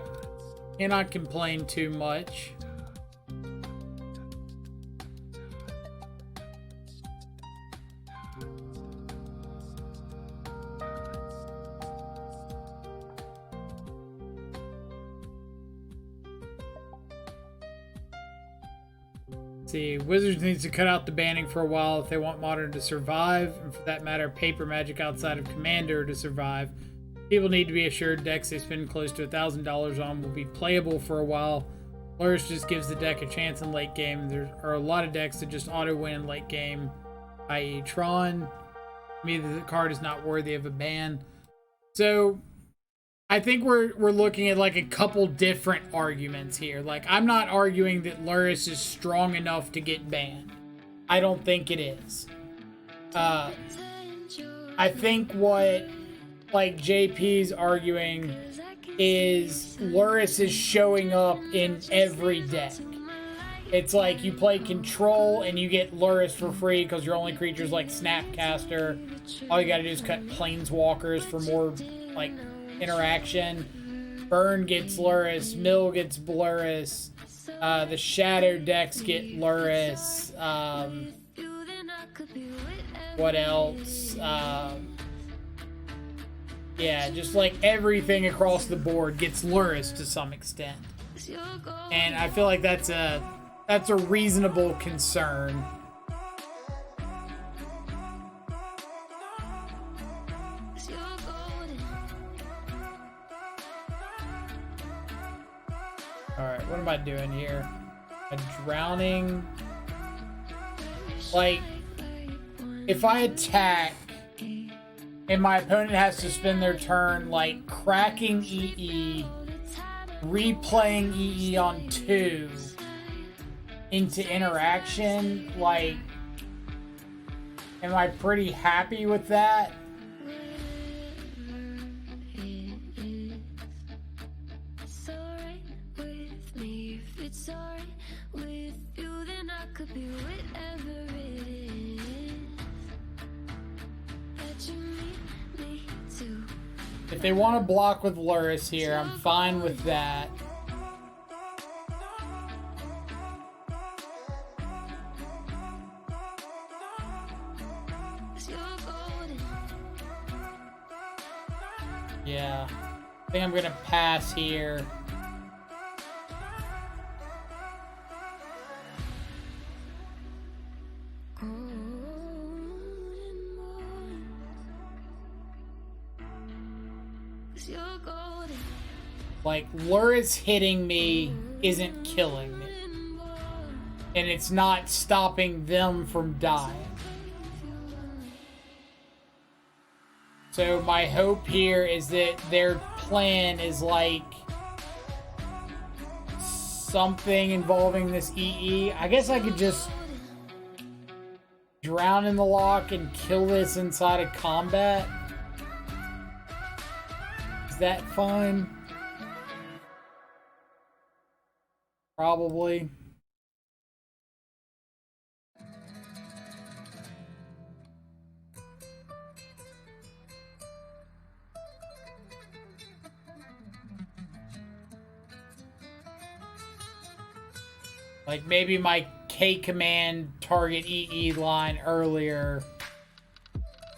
complain too much. see. Wizards needs to cut out the banning for a while if they want Modern to survive, and for that matter, paper magic outside of Commander to survive. People need to be assured decks they spend close to $1,000 on will be playable for a while. Lurrus just gives the deck a chance in late game. There are a lot of decks that just auto-win in late game, i.e. Tron. To me, the card is not worthy of a ban. So, I think we're looking at like a couple different arguments here. Like, I'm not arguing that Lurrus is strong enough to get banned. I don't think it is. I think what like JP's arguing is Lurrus is showing up in every deck. It's like you play Control and you get Lurrus for free because your only creature's like Snapcaster. All you gotta do is cut Planeswalkers for more like interaction. Burn gets Lurrus, Mill gets Lurrus, the Shadow decks get Lurrus. What else? Yeah, just like everything across the board gets Lurrus to some extent. And I feel like that's a reasonable concern. Alright, what am I doing here? A drowning. Like, if I attack and my opponent has to spend their turn, like, cracking EE, replaying EE on 2 into interaction, like, am I pretty happy with that? If they want to block with Lurrus here, I'm fine with that. Yeah, I think I'm going to pass here. Like, Lurrus hitting me isn't killing me. And it's not stopping them from dying. So my hope here is that their plan is like something involving this EE. I guess I could just drown in the lock and kill this inside of combat. Is that fine? Probably. Like maybe my K command target EE line earlier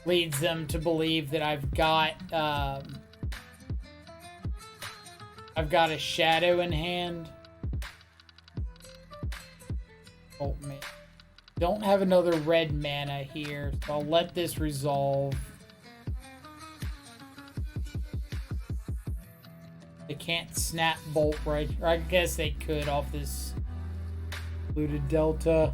leads them to believe that I've got a shadow in hand. Oh man. Don't have another red mana here, so I'll let this resolve. They can't snap bolt right, or I guess they could off this looted delta.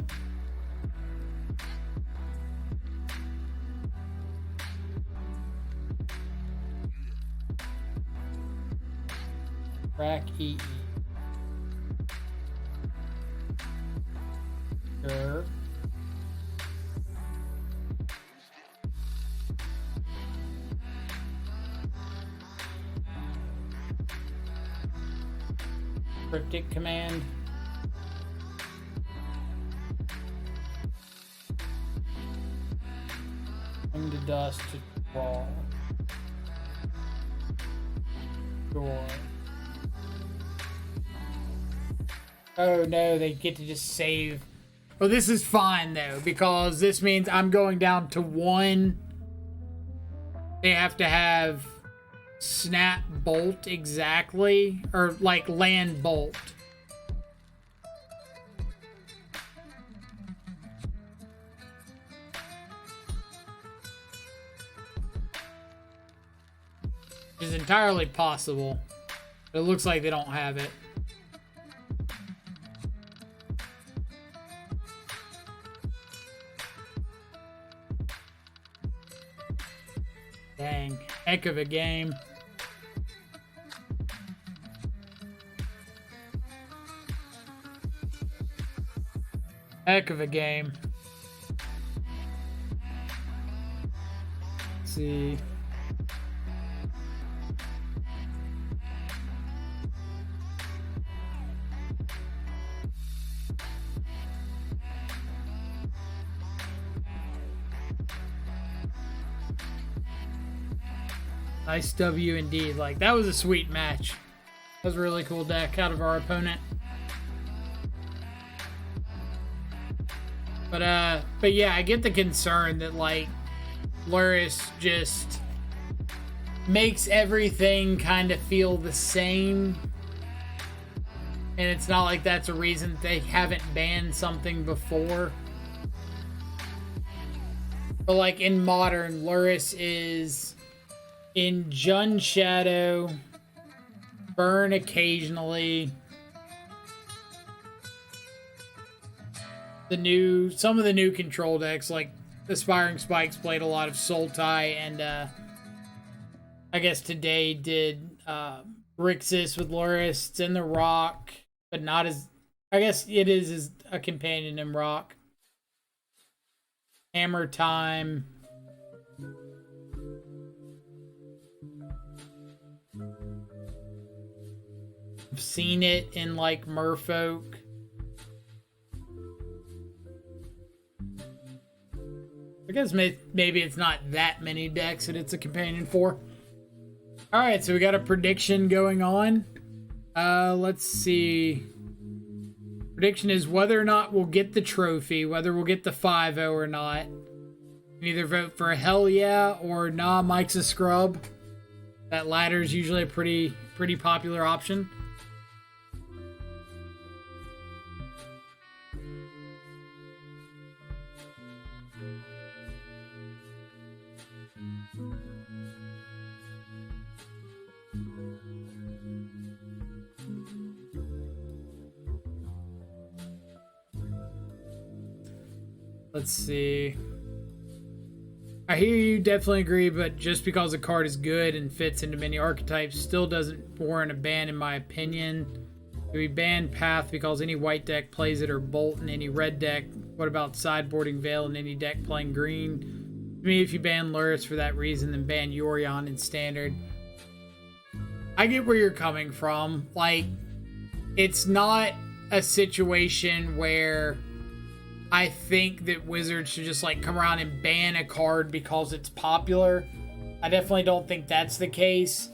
Crack EE. Sure. Cryptic command. Into dust to draw. Sure. Oh no, they get to just save. Well, this is fine though, because this means I'm going down to 1. They have to have snap bolt exactly, or like land bolt. Which is entirely possible. But it looks like they don't have it. Dang. Heck of a game. Heck of a game. Let's see. Nice W indeed. Like, that was a sweet match. That was a really cool deck out of our opponent. But yeah, I get the concern that, like, Lurrus just makes everything kind of feel the same. And it's not like that's a reason they haven't banned something before. But, like, in Modern, Lurrus is in Jun Shadow, Burn occasionally. Some of the new control decks, like Aspiring Spikes, played a lot of Sultai, and I guess today did Grixis with Lurrus. It's in the Rock, but not as, I guess it is as a companion in Rock. Hammer Time. I've seen it in like Merfolk. I guess maybe it's not that many decks that it's a companion for. Alright, so we got a prediction going on. Let's see. Prediction is whether or not we'll get the trophy, whether we'll get the 5-0 or not. You can either vote for hell yeah or nah, Mike's a scrub. That latter is usually a pretty popular option. Let's see. I hear you, definitely agree, but just because a card is good and fits into many archetypes still doesn't warrant a ban in my opinion. Do we ban Path because any white deck plays it, or Bolt in any red deck? What about sideboarding Veil in any deck playing green? To me, if you ban Lurrus for that reason, then ban Yorion in Standard. I get where you're coming from. Like, it's not a situation where I think that Wizards should just like come around and ban a card because it's popular. I definitely don't think that's the case.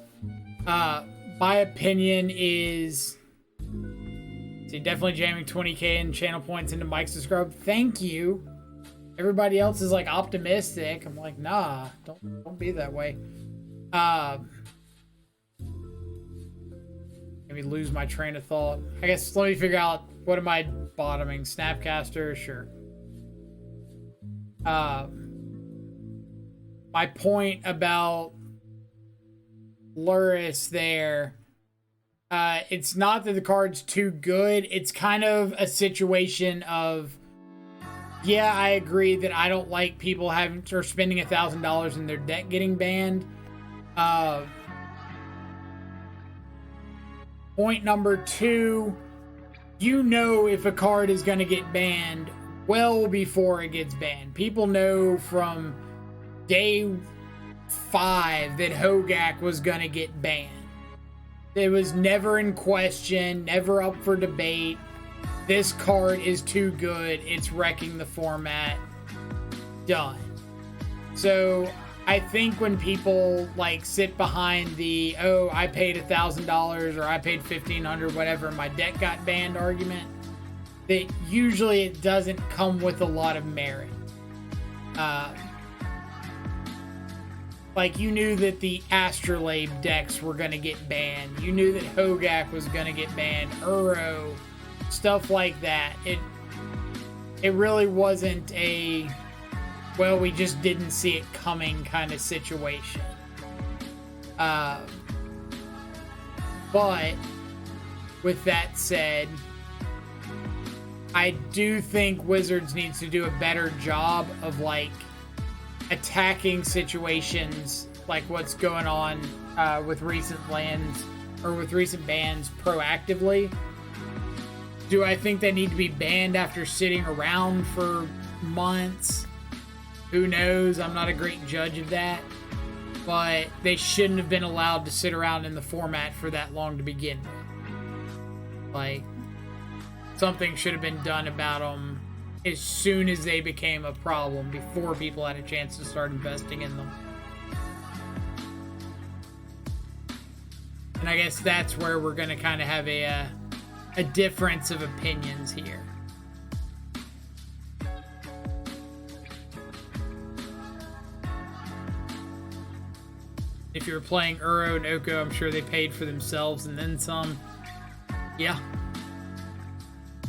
My opinion is, see, definitely jamming 20k in channel points into Mike's the Scrub. Thank you. Everybody else is like optimistic. I'm like, nah, don't be that way. Maybe lose my train of thought. I guess let me figure out, what am I bottoming? Snapcaster? Sure. My point about Lurrus there, it's not that the card's too good. It's kind of a situation of, yeah, I agree that I don't like people having or spending $1,000 in their deck getting banned. Point number two, you know if a card is going to get banned well before it gets banned. People know from day 5 that Hogak was going to get banned. It was never in question, never up for debate. This card is too good. It's wrecking the format. Done. So I think when people like sit behind the, oh, I paid $1,000 or I paid $1,500, whatever, my deck got banned argument, that usually it doesn't come with a lot of merit. Like, you knew that the Astrolabe decks were going to get banned. You knew that Hogak was going to get banned. Uro, stuff like that. It really wasn't a, well, we just didn't see it coming kind of situation. But with that said, I do think Wizards needs to do a better job of like attacking situations like what's going on with recent lands or with recent bans proactively. Do I think they need to be banned after sitting around for months? Who knows? I'm not a great judge of that. But they shouldn't have been allowed to sit around in the format for that long to begin with. Like, something should have been done about them as soon as they became a problem, before people had a chance to start investing in them. And I guess that's where we're going to kind of have a difference of opinions here. If you were playing Uro and Oko, I'm sure they paid for themselves and then some. Yeah.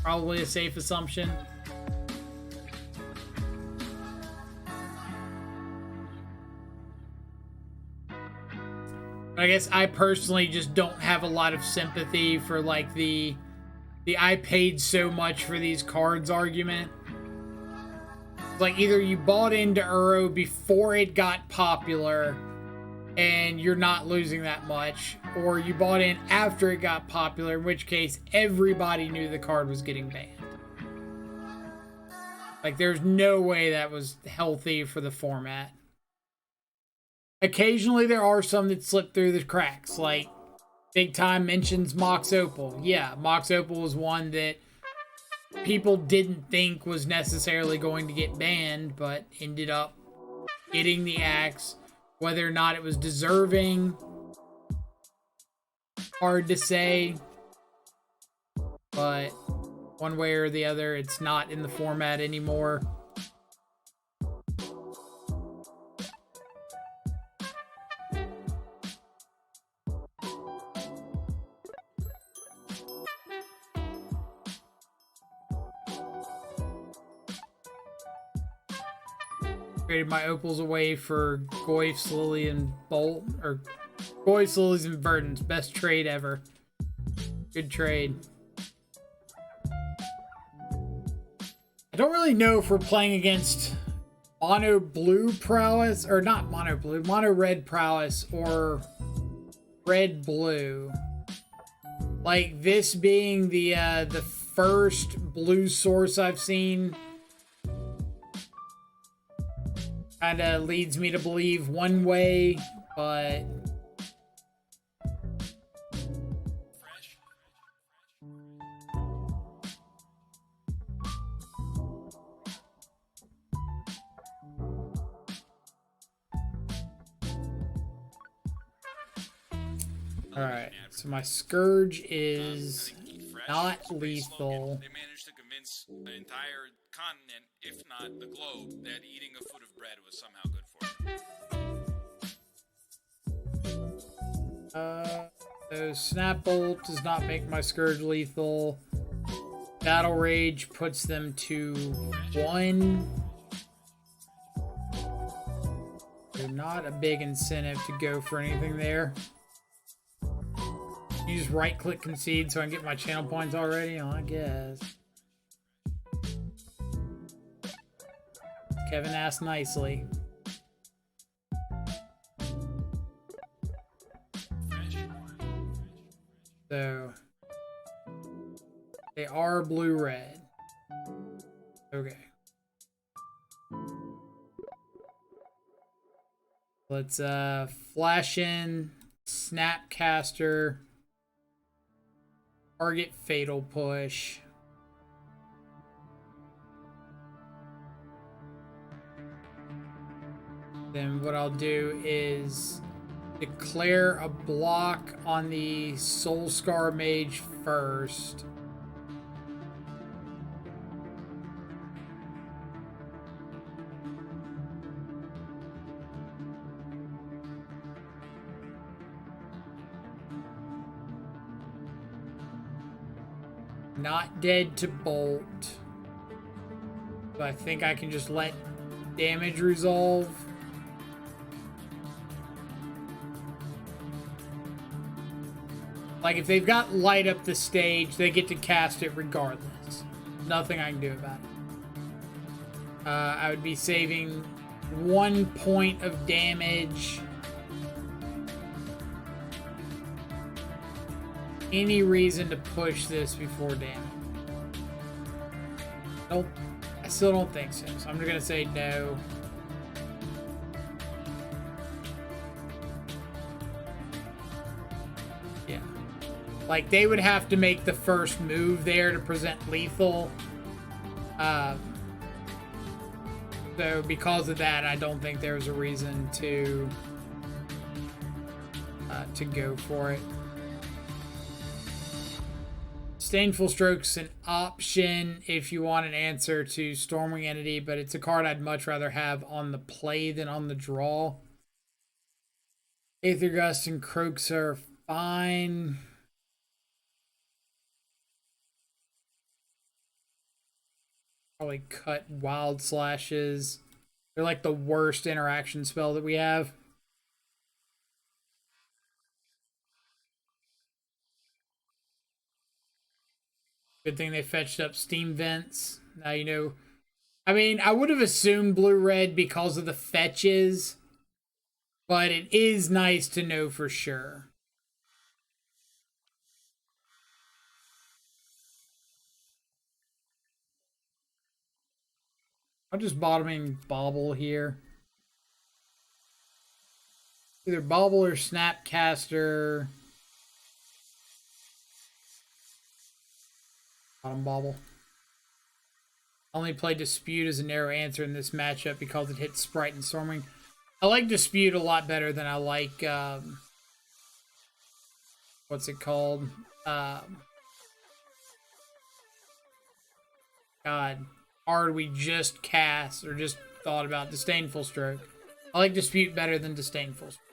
Probably a safe assumption. I guess I personally just don't have a lot of sympathy for like the I paid so much for these cards argument. Like, either you bought into Uro before it got popular and you're not losing that much, or you bought in after it got popular, in which case everybody knew the card was getting banned. Like, there's no way that was healthy for the format. Occasionally there are some that slip through the cracks, like Big Time mentions Mox Opal. Yeah, Mox Opal was one that people didn't think was necessarily going to get banned, but ended up getting the axe. Whether or not it was deserving, hard to say. But one way or the other, it's not in the format anymore. Traded my opals away for Goyf's, Lily, and Bolt, or Goyf's, Lilies, and Verdants. Best trade ever. Good trade. I don't really know if we're playing against mono blue Prowess, or not mono blue, mono red Prowess, or red blue. Like, this being the first blue source I've seen kind of leads me to believe one way, but alright, so my Scourge is not lethal. They managed to convince an entire continent, if not the globe, that eating a foot of bread was somehow good for you. So Snap Bolt does not make my Scourge lethal. Battle Rage puts them to 1. So not a big incentive to go for anything there. You just right-click concede so I can get my channel points already? Oh, I guess. Kevin asked nicely. So they are blue-red. Okay. Let's flash in Snapcaster. Target Fatal Push. Then what I'll do is declare a block on the Soulscar Mage first. Not dead to Bolt. But I think I can just let damage resolve. Like, if they've got light up the stage, they get to cast it regardless. Nothing I can do about it. I would be saving 1 point of damage. Any reason to push this before damage? Nope. I still don't think so. So I'm just gonna say no. Yeah. Like, they would have to make the first move there to present lethal. So because of that, I don't think there was a reason to go for it. Disdainful Stroke's an option if you want an answer to Stormwing Entity, but it's a card I'd much rather have on the play than on the draw. Aether Gust and Croaks are fine. Probably cut Wild Slashes. They're like the worst interaction spell that we have. Good thing they fetched up Steam Vents. Now you know. I mean, I would have assumed blue-red because of the fetches, but it is nice to know for sure. I'm just bottoming Bobble here. Either Bobble or Snapcaster. Bottom Bobble. I only play Dispute as a narrow answer in this matchup because it hits Sprite and Stormwing. I like Dispute a lot better than I like, what's it called? God. Card we just cast or just thought about. Disdainful Stroke. I like Dispute better than Disdainful Stroke.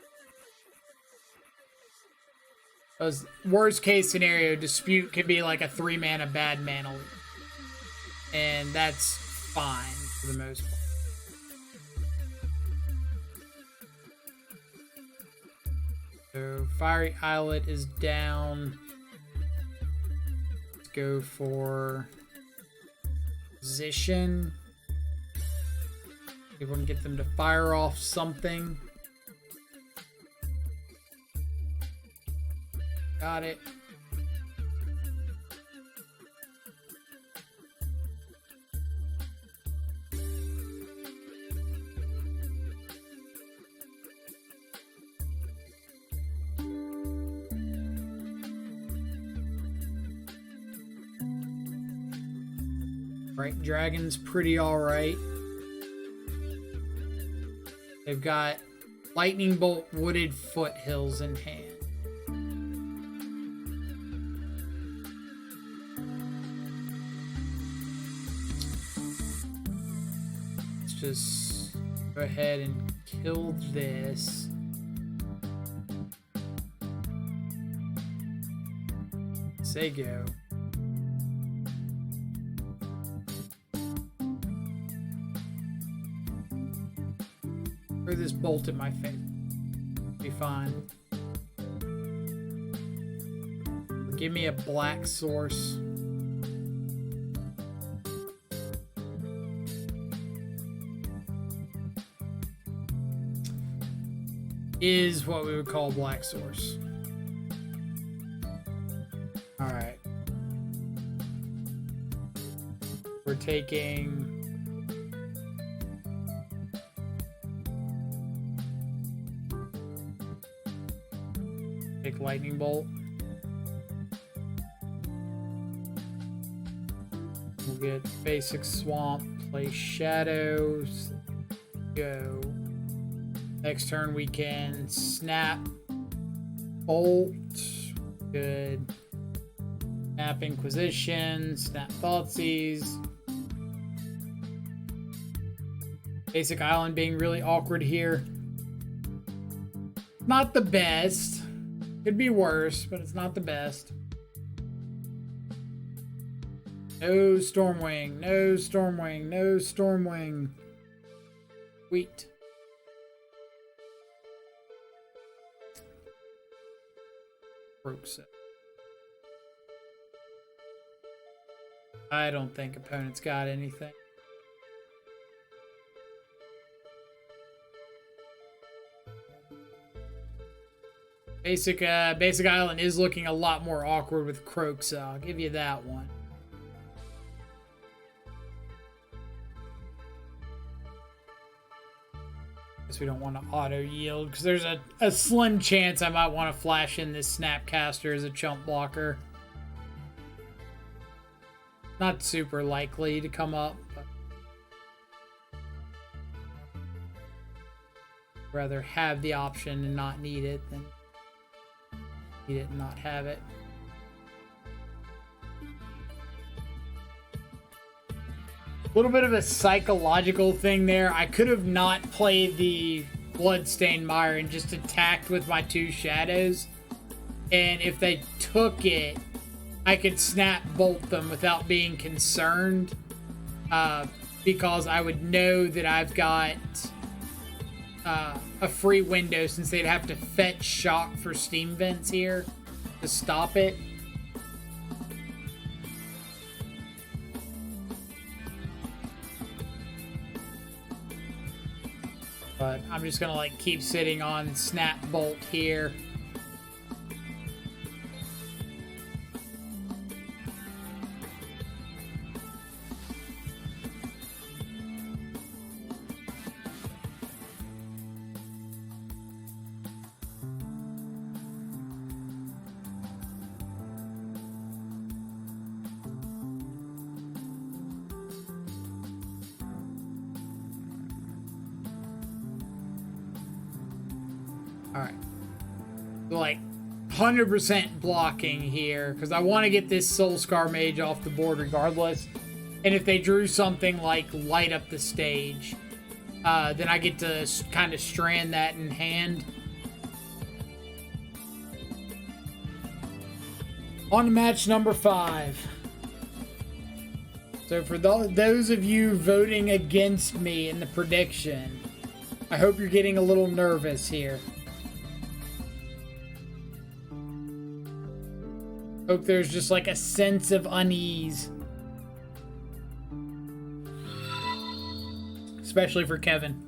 Because worst case scenario, Dispute could be like a 3-mana bad mana. And that's fine for the most part. So Fiery Islet is down. Let's go for Position. We want to get them to fire off something. Got it. Right, Dragon's pretty alright. They've got Lightning Bolt, Wooded Foothills in hand. Let's just go ahead and kill this. Say go. Throw this bolt at my face. Be fine. Give me a black source. Is what we would call black source. Alright. We're taking Lightning Bolt. We'll get basic Swamp, play Shadows, go. Next turn we can Snap, Bolt, good. Snap Inquisition, Snap Thoughtseize. Basic Island being really awkward here. Not the best. Could be worse, but it's not the best. No Stormwing, no Stormwing, no Stormwing. Sweet. Broke set. I don't think opponents got anything. Basic Island is looking a lot more awkward with Croak, so I'll give you that one. Guess we don't want to auto yield because there's a slim chance I might want to flash in this Snapcaster as a chump blocker. Not super likely to come up, but rather have the option and not need it than need it and not have it. A little bit of a psychological thing there. I could have not played the Bloodstained Mire and just attacked with my 2 shadows. And if they took it, I could snap bolt them without being concerned. Because I would know that I've got a free window since they'd have to fetch shock for steam vents here to stop it. But I'm just gonna like keep sitting on snap bolt here. Alright. So like 100% blocking here because I want to get this Soulscar Mage off the board regardless. And if they drew something like light up the stage, then I get to kind of strand that in hand. On to match number 5. So for those of you voting against me in the prediction, I hope you're getting a little nervous here. Hope there's just like a sense of unease. Especially for Kevin.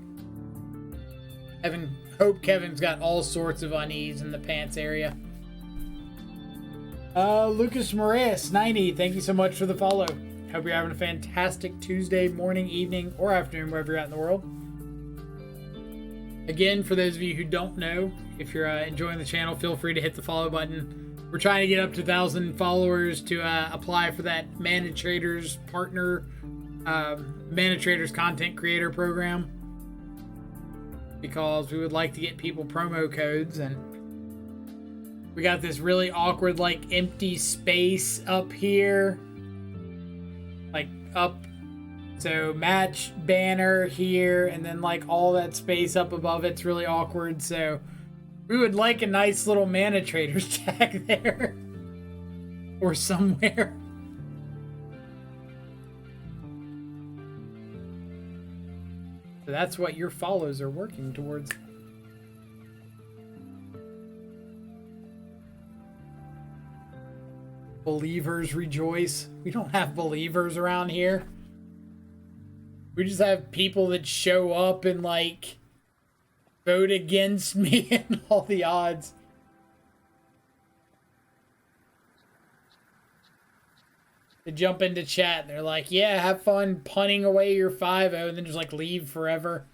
Hope Kevin's got all sorts of unease in the pants area. Lucas Moraes, 90, thank you so much for the follow. Hope you're having a fantastic Tuesday morning, evening, or afternoon, wherever you're at in the world. Again, for those of you who don't know, if you're enjoying the channel, feel free to hit the follow button. We're trying to get up to 1,000 followers to apply for that Mana Traders partner, Mana Traders content creator program. Because we would like to get people promo codes, and we got this really awkward, like, empty space up here. Like, up. So, match banner here, and then, like, all that space up above it's really awkward, so we would like a nice little Mana Traders tag there. Or somewhere. So that's what your follows are working towards. Believers rejoice. We don't have believers around here. We just have people that show up and, like, vote against me and all the odds. They jump into chat and they're like, yeah, have fun punting away your 5-0 and then just like leave forever.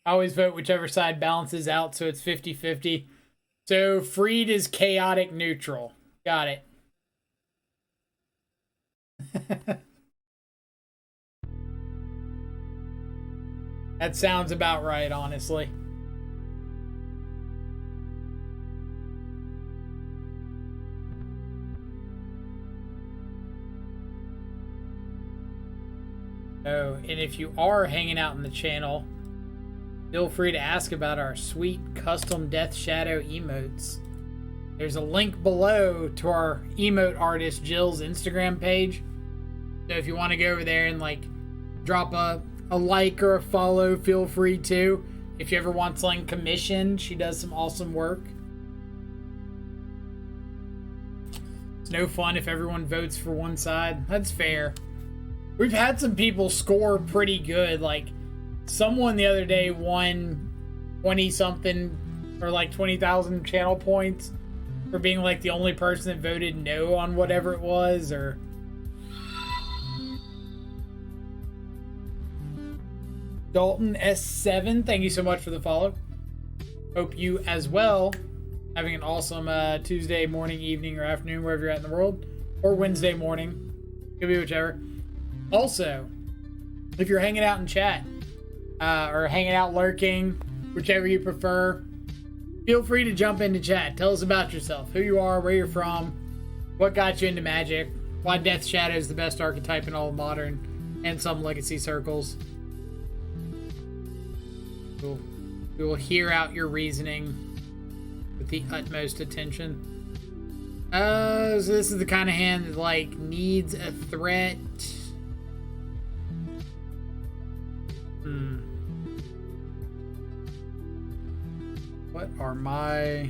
I always vote whichever side balances out, so it's 50-50. So Freed is chaotic neutral. Got it. That sounds about right, honestly. Oh, and if you are hanging out in the channel, feel free to ask about our sweet custom Death Shadow emotes. There's a link below to our emote artist Jill's Instagram page. So if you want to go over there and like drop a like or a follow, feel free to. if you ever want something commissioned, she does some awesome work. It's no fun if everyone votes for one side. That's fair. We've had some people score pretty good. Like, someone the other day won 20-something or like 20,000 channel points for being like the only person that voted no on whatever it was, or... Dalton S7, thank you so much for the follow. Hope you as well having an awesome Tuesday morning, evening, or afternoon, wherever you're at in the world, or Wednesday morning. Could be whichever. Also, if you're hanging out in chat, or hanging out lurking, whichever you prefer, feel free to jump into chat. Tell us about yourself, who you are, where you're from, what got you into Magic, why Death Shadow is the best archetype in all of Modern and some Legacy circles. We will hear out your reasoning with the utmost attention. So this is the kind of hand that, like, needs a threat. What are my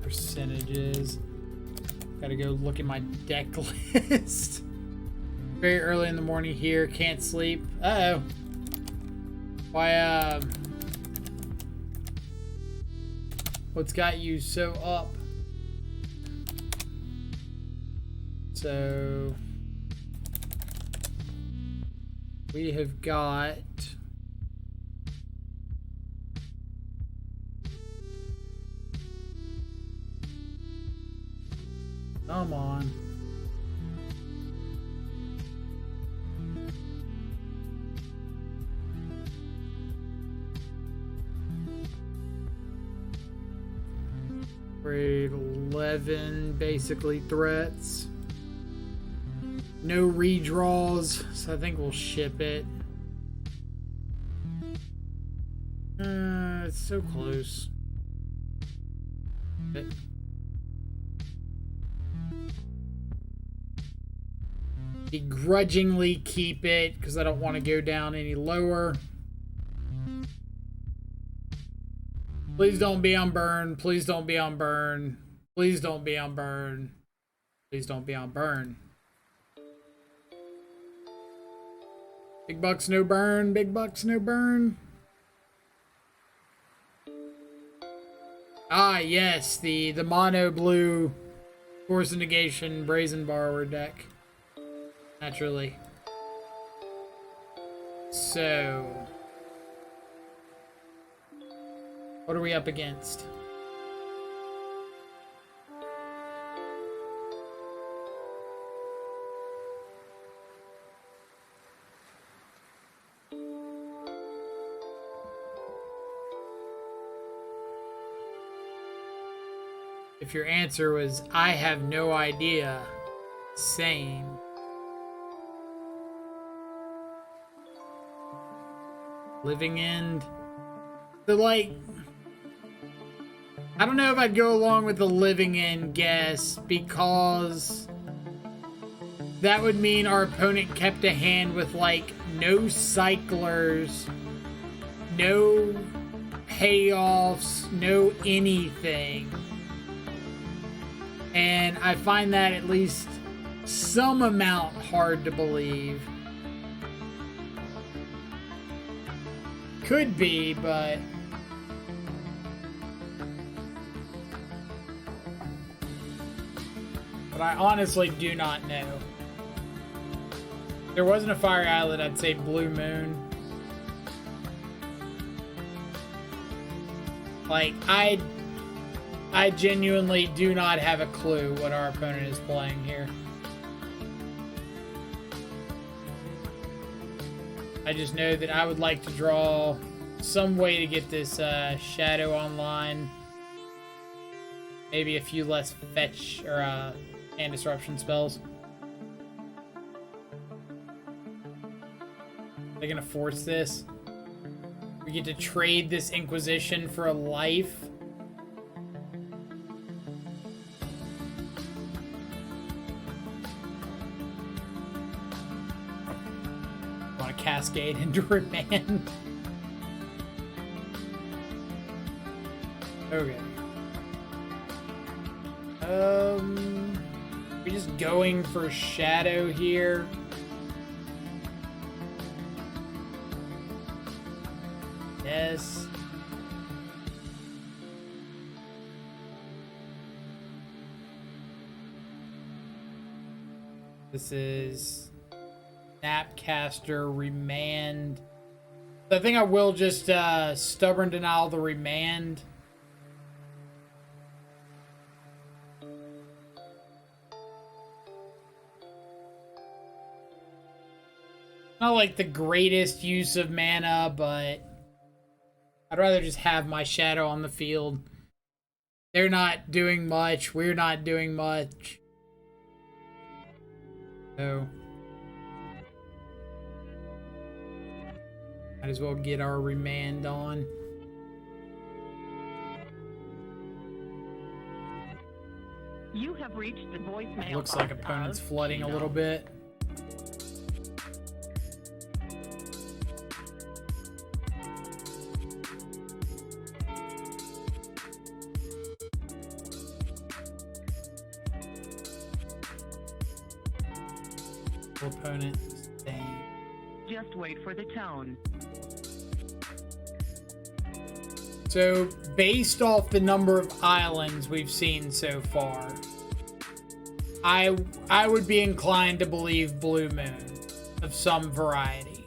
percentages? Gotta go look at my deck list. Very early in the morning here, can't sleep. Uh-oh. Why, what's got you so up? So we have got come on. Grade 11 basically threats. No redraws, so I think we'll ship it. It's so close. But begrudgingly keep it because I don't want to go down any lower. Please don't be on burn. Please don't be on burn. Please don't be on burn. Please don't be on burn. Big bucks, no burn. Big bucks, no burn. Ah, yes, the mono blue Force of Negation Brazen Borrower deck. Naturally. So, what are we up against? If your answer was, I have no idea, same. Living End. So, like, I don't know if I'd go along with the Living End guess, because that would mean our opponent kept a hand with, like, no cyclers, no payoffs, no anything. And I find that at least some amount hard to believe. Could be, but I honestly do not know. If there wasn't a Fire Islet, I'd say Blue Moon. Like, I genuinely do not have a clue what our opponent is playing here. I just know that I would like to draw some way to get this Shadow online. Maybe a few less fetch or hand disruption spells. They're gonna force this. We get to trade this Inquisition for a life. Want to cascade into Remand. Okay. We're just going for shadow here. Yes. This is Snapcaster Remand. I think I will just Stubborn Denial the Remand. Not like the greatest use of mana, but I'd rather just have my shadow on the field. They're not doing much. We're not doing much. So might as well get our remand on. You have reached the voicemail. Looks like opponent's flooding a little bit. Opponent staying. Just wait for the tone. So, based off the number of islands we've seen so far, I would be inclined to believe Blue Moon of some variety.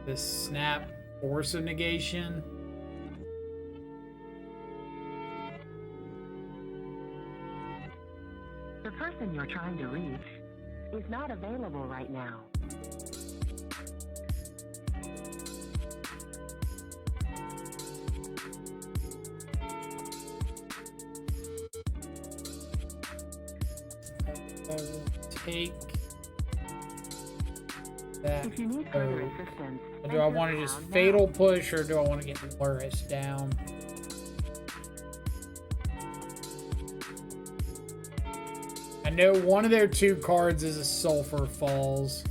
The snap Force of Negation. The person you're trying to reach is not available right now. I will take that. If you need further assistance, Do I want to just Fatal Push, or do I want to get Lurrus down? I know one of their two cards is a Sulfur Falls.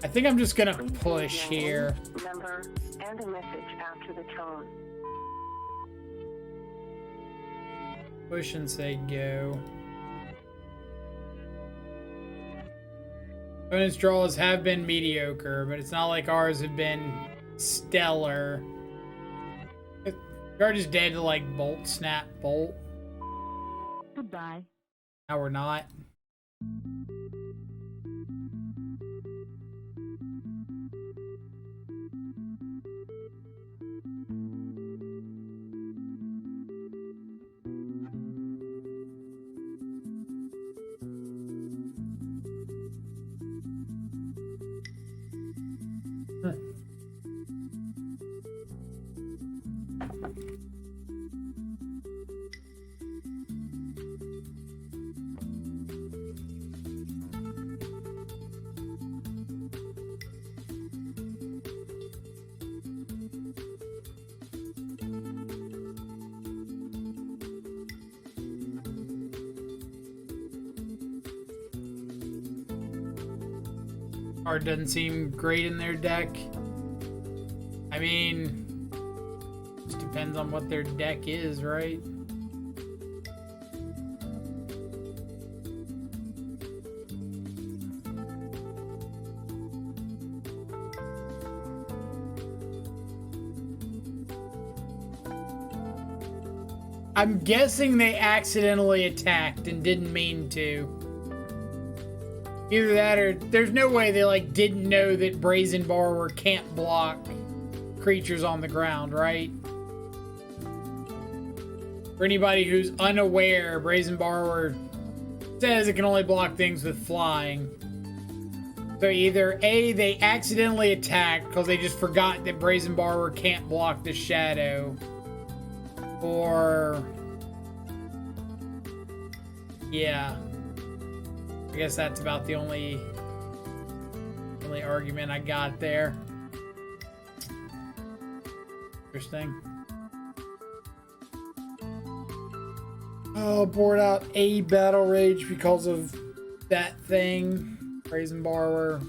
I think I'm just gonna push here. Number and a message after the tone. Push and say go. Opponent's draws have been mediocre, but it's not like ours have been stellar. Guard is dead to like Bolt, Snap, Bolt. Goodbye. Now we're not. Card doesn't seem great in their deck. I mean, just depends on what their deck is, right? I'm guessing they accidentally attacked and didn't mean to. Either that or there's no way they like didn't know that Brazen Borrower can't block creatures on the ground, right? For anybody who's unaware, Brazen Borrower says it can only block things with flying. So either A, they accidentally attacked because they just forgot that Brazen Borrower can't block the shadow, or yeah. I guess that's about the only argument I got there. Interesting. Oh, board out a battle rage because of that thing. Brazen Borrower.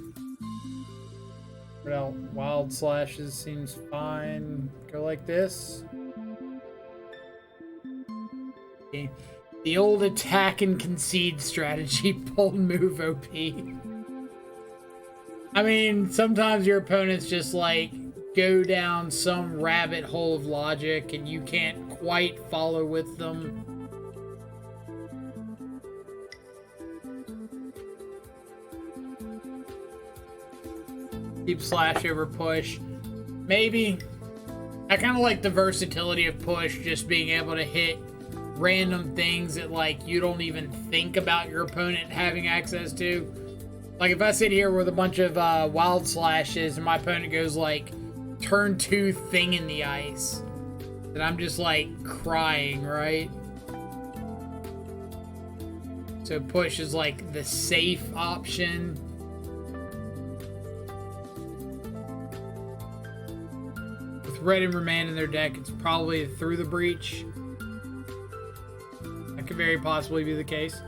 Board out wild slashes seems fine. Go like this. Okay. The old attack and concede strategy, bold move OP. I mean, sometimes your opponents just like go down some rabbit hole of logic and you can't quite follow with them. Keep slash over push. Maybe. I kind of like the versatility of push, just being able to hit random things that like you don't even think about your opponent having access to. Like if I sit here with a bunch of wild slashes and my opponent goes like turn 2 thing in the ice, then I'm just like crying, right? So push is like the safe option. With red and remand in their deck, it's probably through the breach. That could very possibly be the case.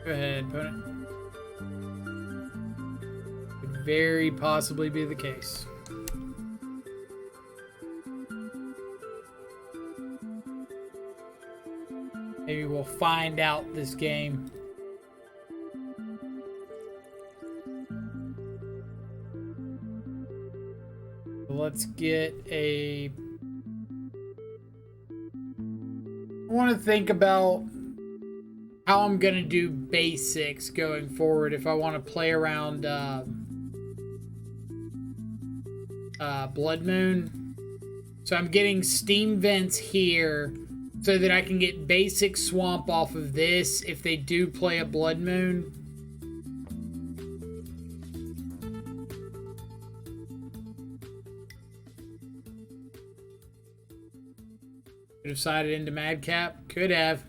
Go ahead, opponent. Could very possibly be the case. Maybe we'll find out this game. Let's get a... I want to think about how I'm going to do basics going forward if I want to play around Blood Moon. So I'm getting steam vents here so that I can get basic swamp off of this if they do play a Blood Moon. Could have sided into Madcap. Could have.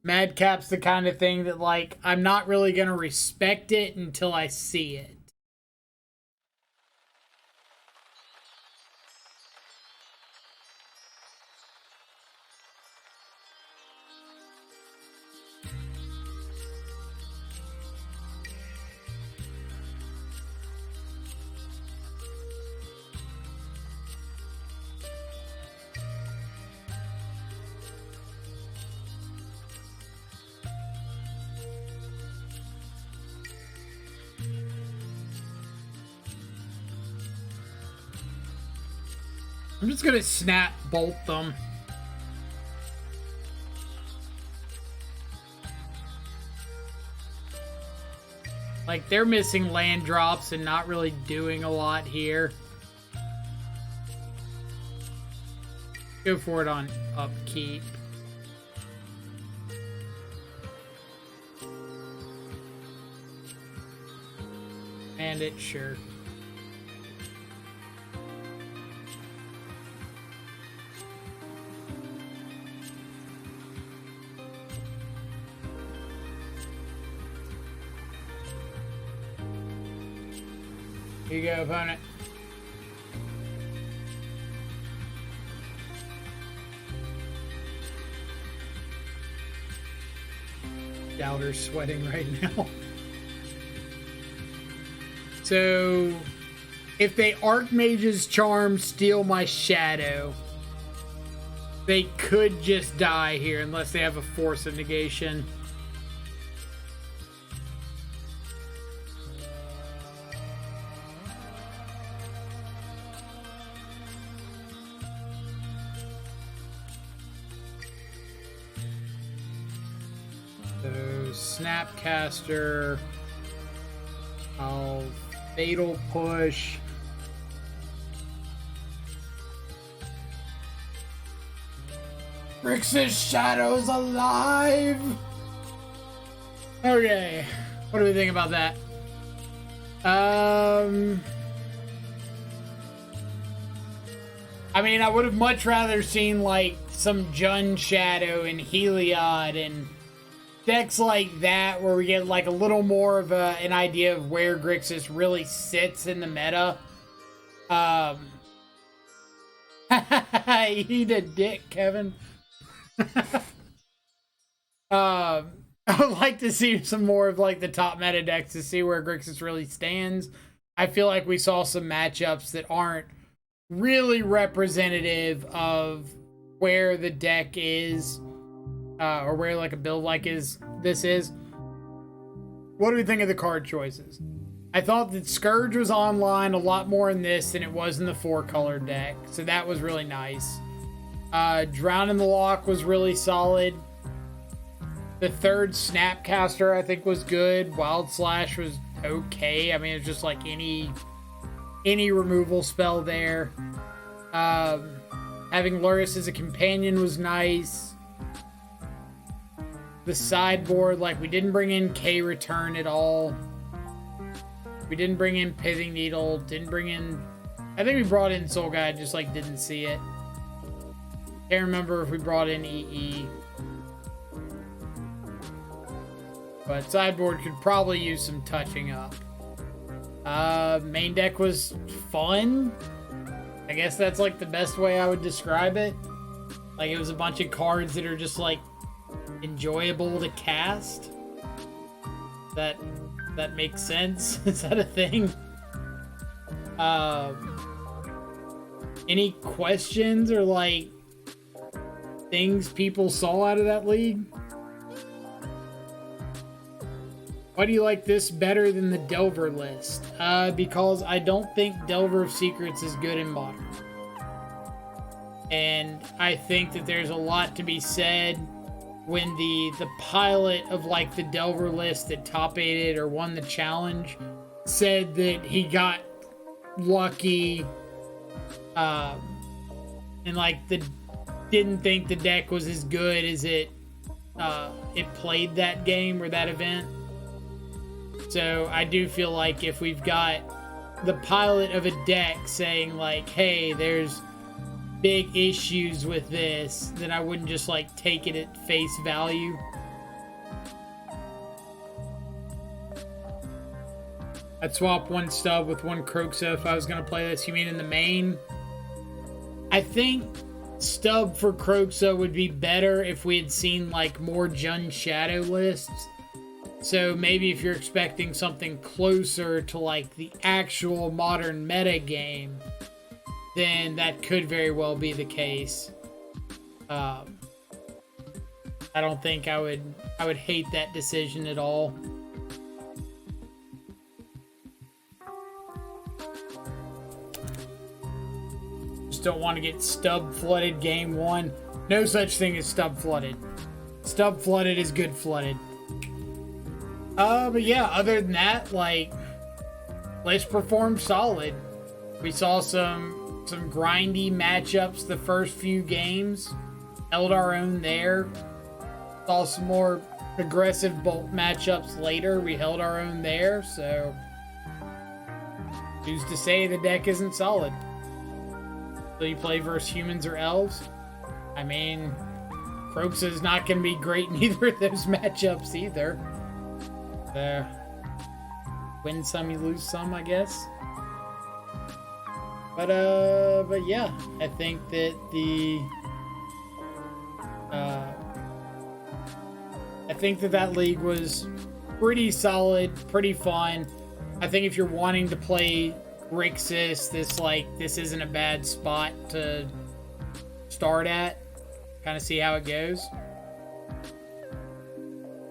Madcap's the kind of thing that, like, I'm not really going to respect it until I see it. I'm just gonna snap bolt them. Like, they're missing land drops and not really doing a lot here. Go for it on upkeep. And it sure. Here you go, opponent. Doubter's sweating right now. So, if they Archmage's Charm steal my Shadow, they could just die here unless they have a Force of Negation. Snapcaster. I'll Fatal Push. Grixis Shadow's alive! Okay. What do we think about that? I mean, I would have much rather seen, like, some Jun Shadow and Heliod and decks like that where we get like a little more of an idea of where Grixis really sits in the meta. Eat a dick, Kevin. I would like to see some more of like the top meta decks to see where Grixis really stands. I feel like we saw some matchups that aren't really representative of where the deck is, or where like a build like this is. What do we think of the card choices? I thought that Scourge was online a lot more in this than it was in the 4-color deck, so that was really nice. Drown in the Lock was really solid. The third Snapcaster I think was good. Wild Slash was okay. I mean, it's just like any removal spell there. Having Lurrus as a companion was nice. The sideboard, like, we didn't bring in K-Return at all. We didn't bring in Pithing Needle. Didn't bring in... I think we brought in Soul Guide, just, like, didn't see it. Can't remember if we brought in EE. But sideboard could probably use some touching up. Main deck was fun. I guess that's, like, the best way I would describe it. Like, it was a bunch of cards that are just, like, enjoyable to cast. That makes sense. Is that a thing? Any questions or like things people saw out of that league? Why do you like this better than the Delver list? Because I don't think Delver of Secrets is good in Modern. And I think that there's a lot to be said when the pilot of like the Delver list that top 8'd or won the challenge said that he got lucky and like didn't think the deck was as good as it played that game or that event. So I do feel like if we've got the pilot of a deck saying like, hey, there's big issues with this, then I wouldn't just like take it at face value. I'd swap one stub with one Kroxa if I was going to play this. You mean in the main? I think stub for Kroxa would be better if we had seen like more Jund Shadow lists. So maybe if you're expecting something closer to like the actual modern meta game, then that could very well be the case. I don't think I would hate that decision at all. Just don't want to get stub flooded game 1. No such thing as stub flooded. Stub flooded is good flooded. But yeah, other than that, like, list performed solid. We saw some grindy matchups the first few games. Held our own there. Saw some more aggressive bolt matchups later. We held our own there, so who's to say the deck isn't solid? So you play versus humans or elves? I mean, Kroxa is not going to be great in either of those matchups either. Win some, you lose some, I guess. But yeah, I think that that league was pretty solid, pretty fun. I think if you're wanting to play Grixis, this isn't a bad spot to start at. Kind of see how it goes.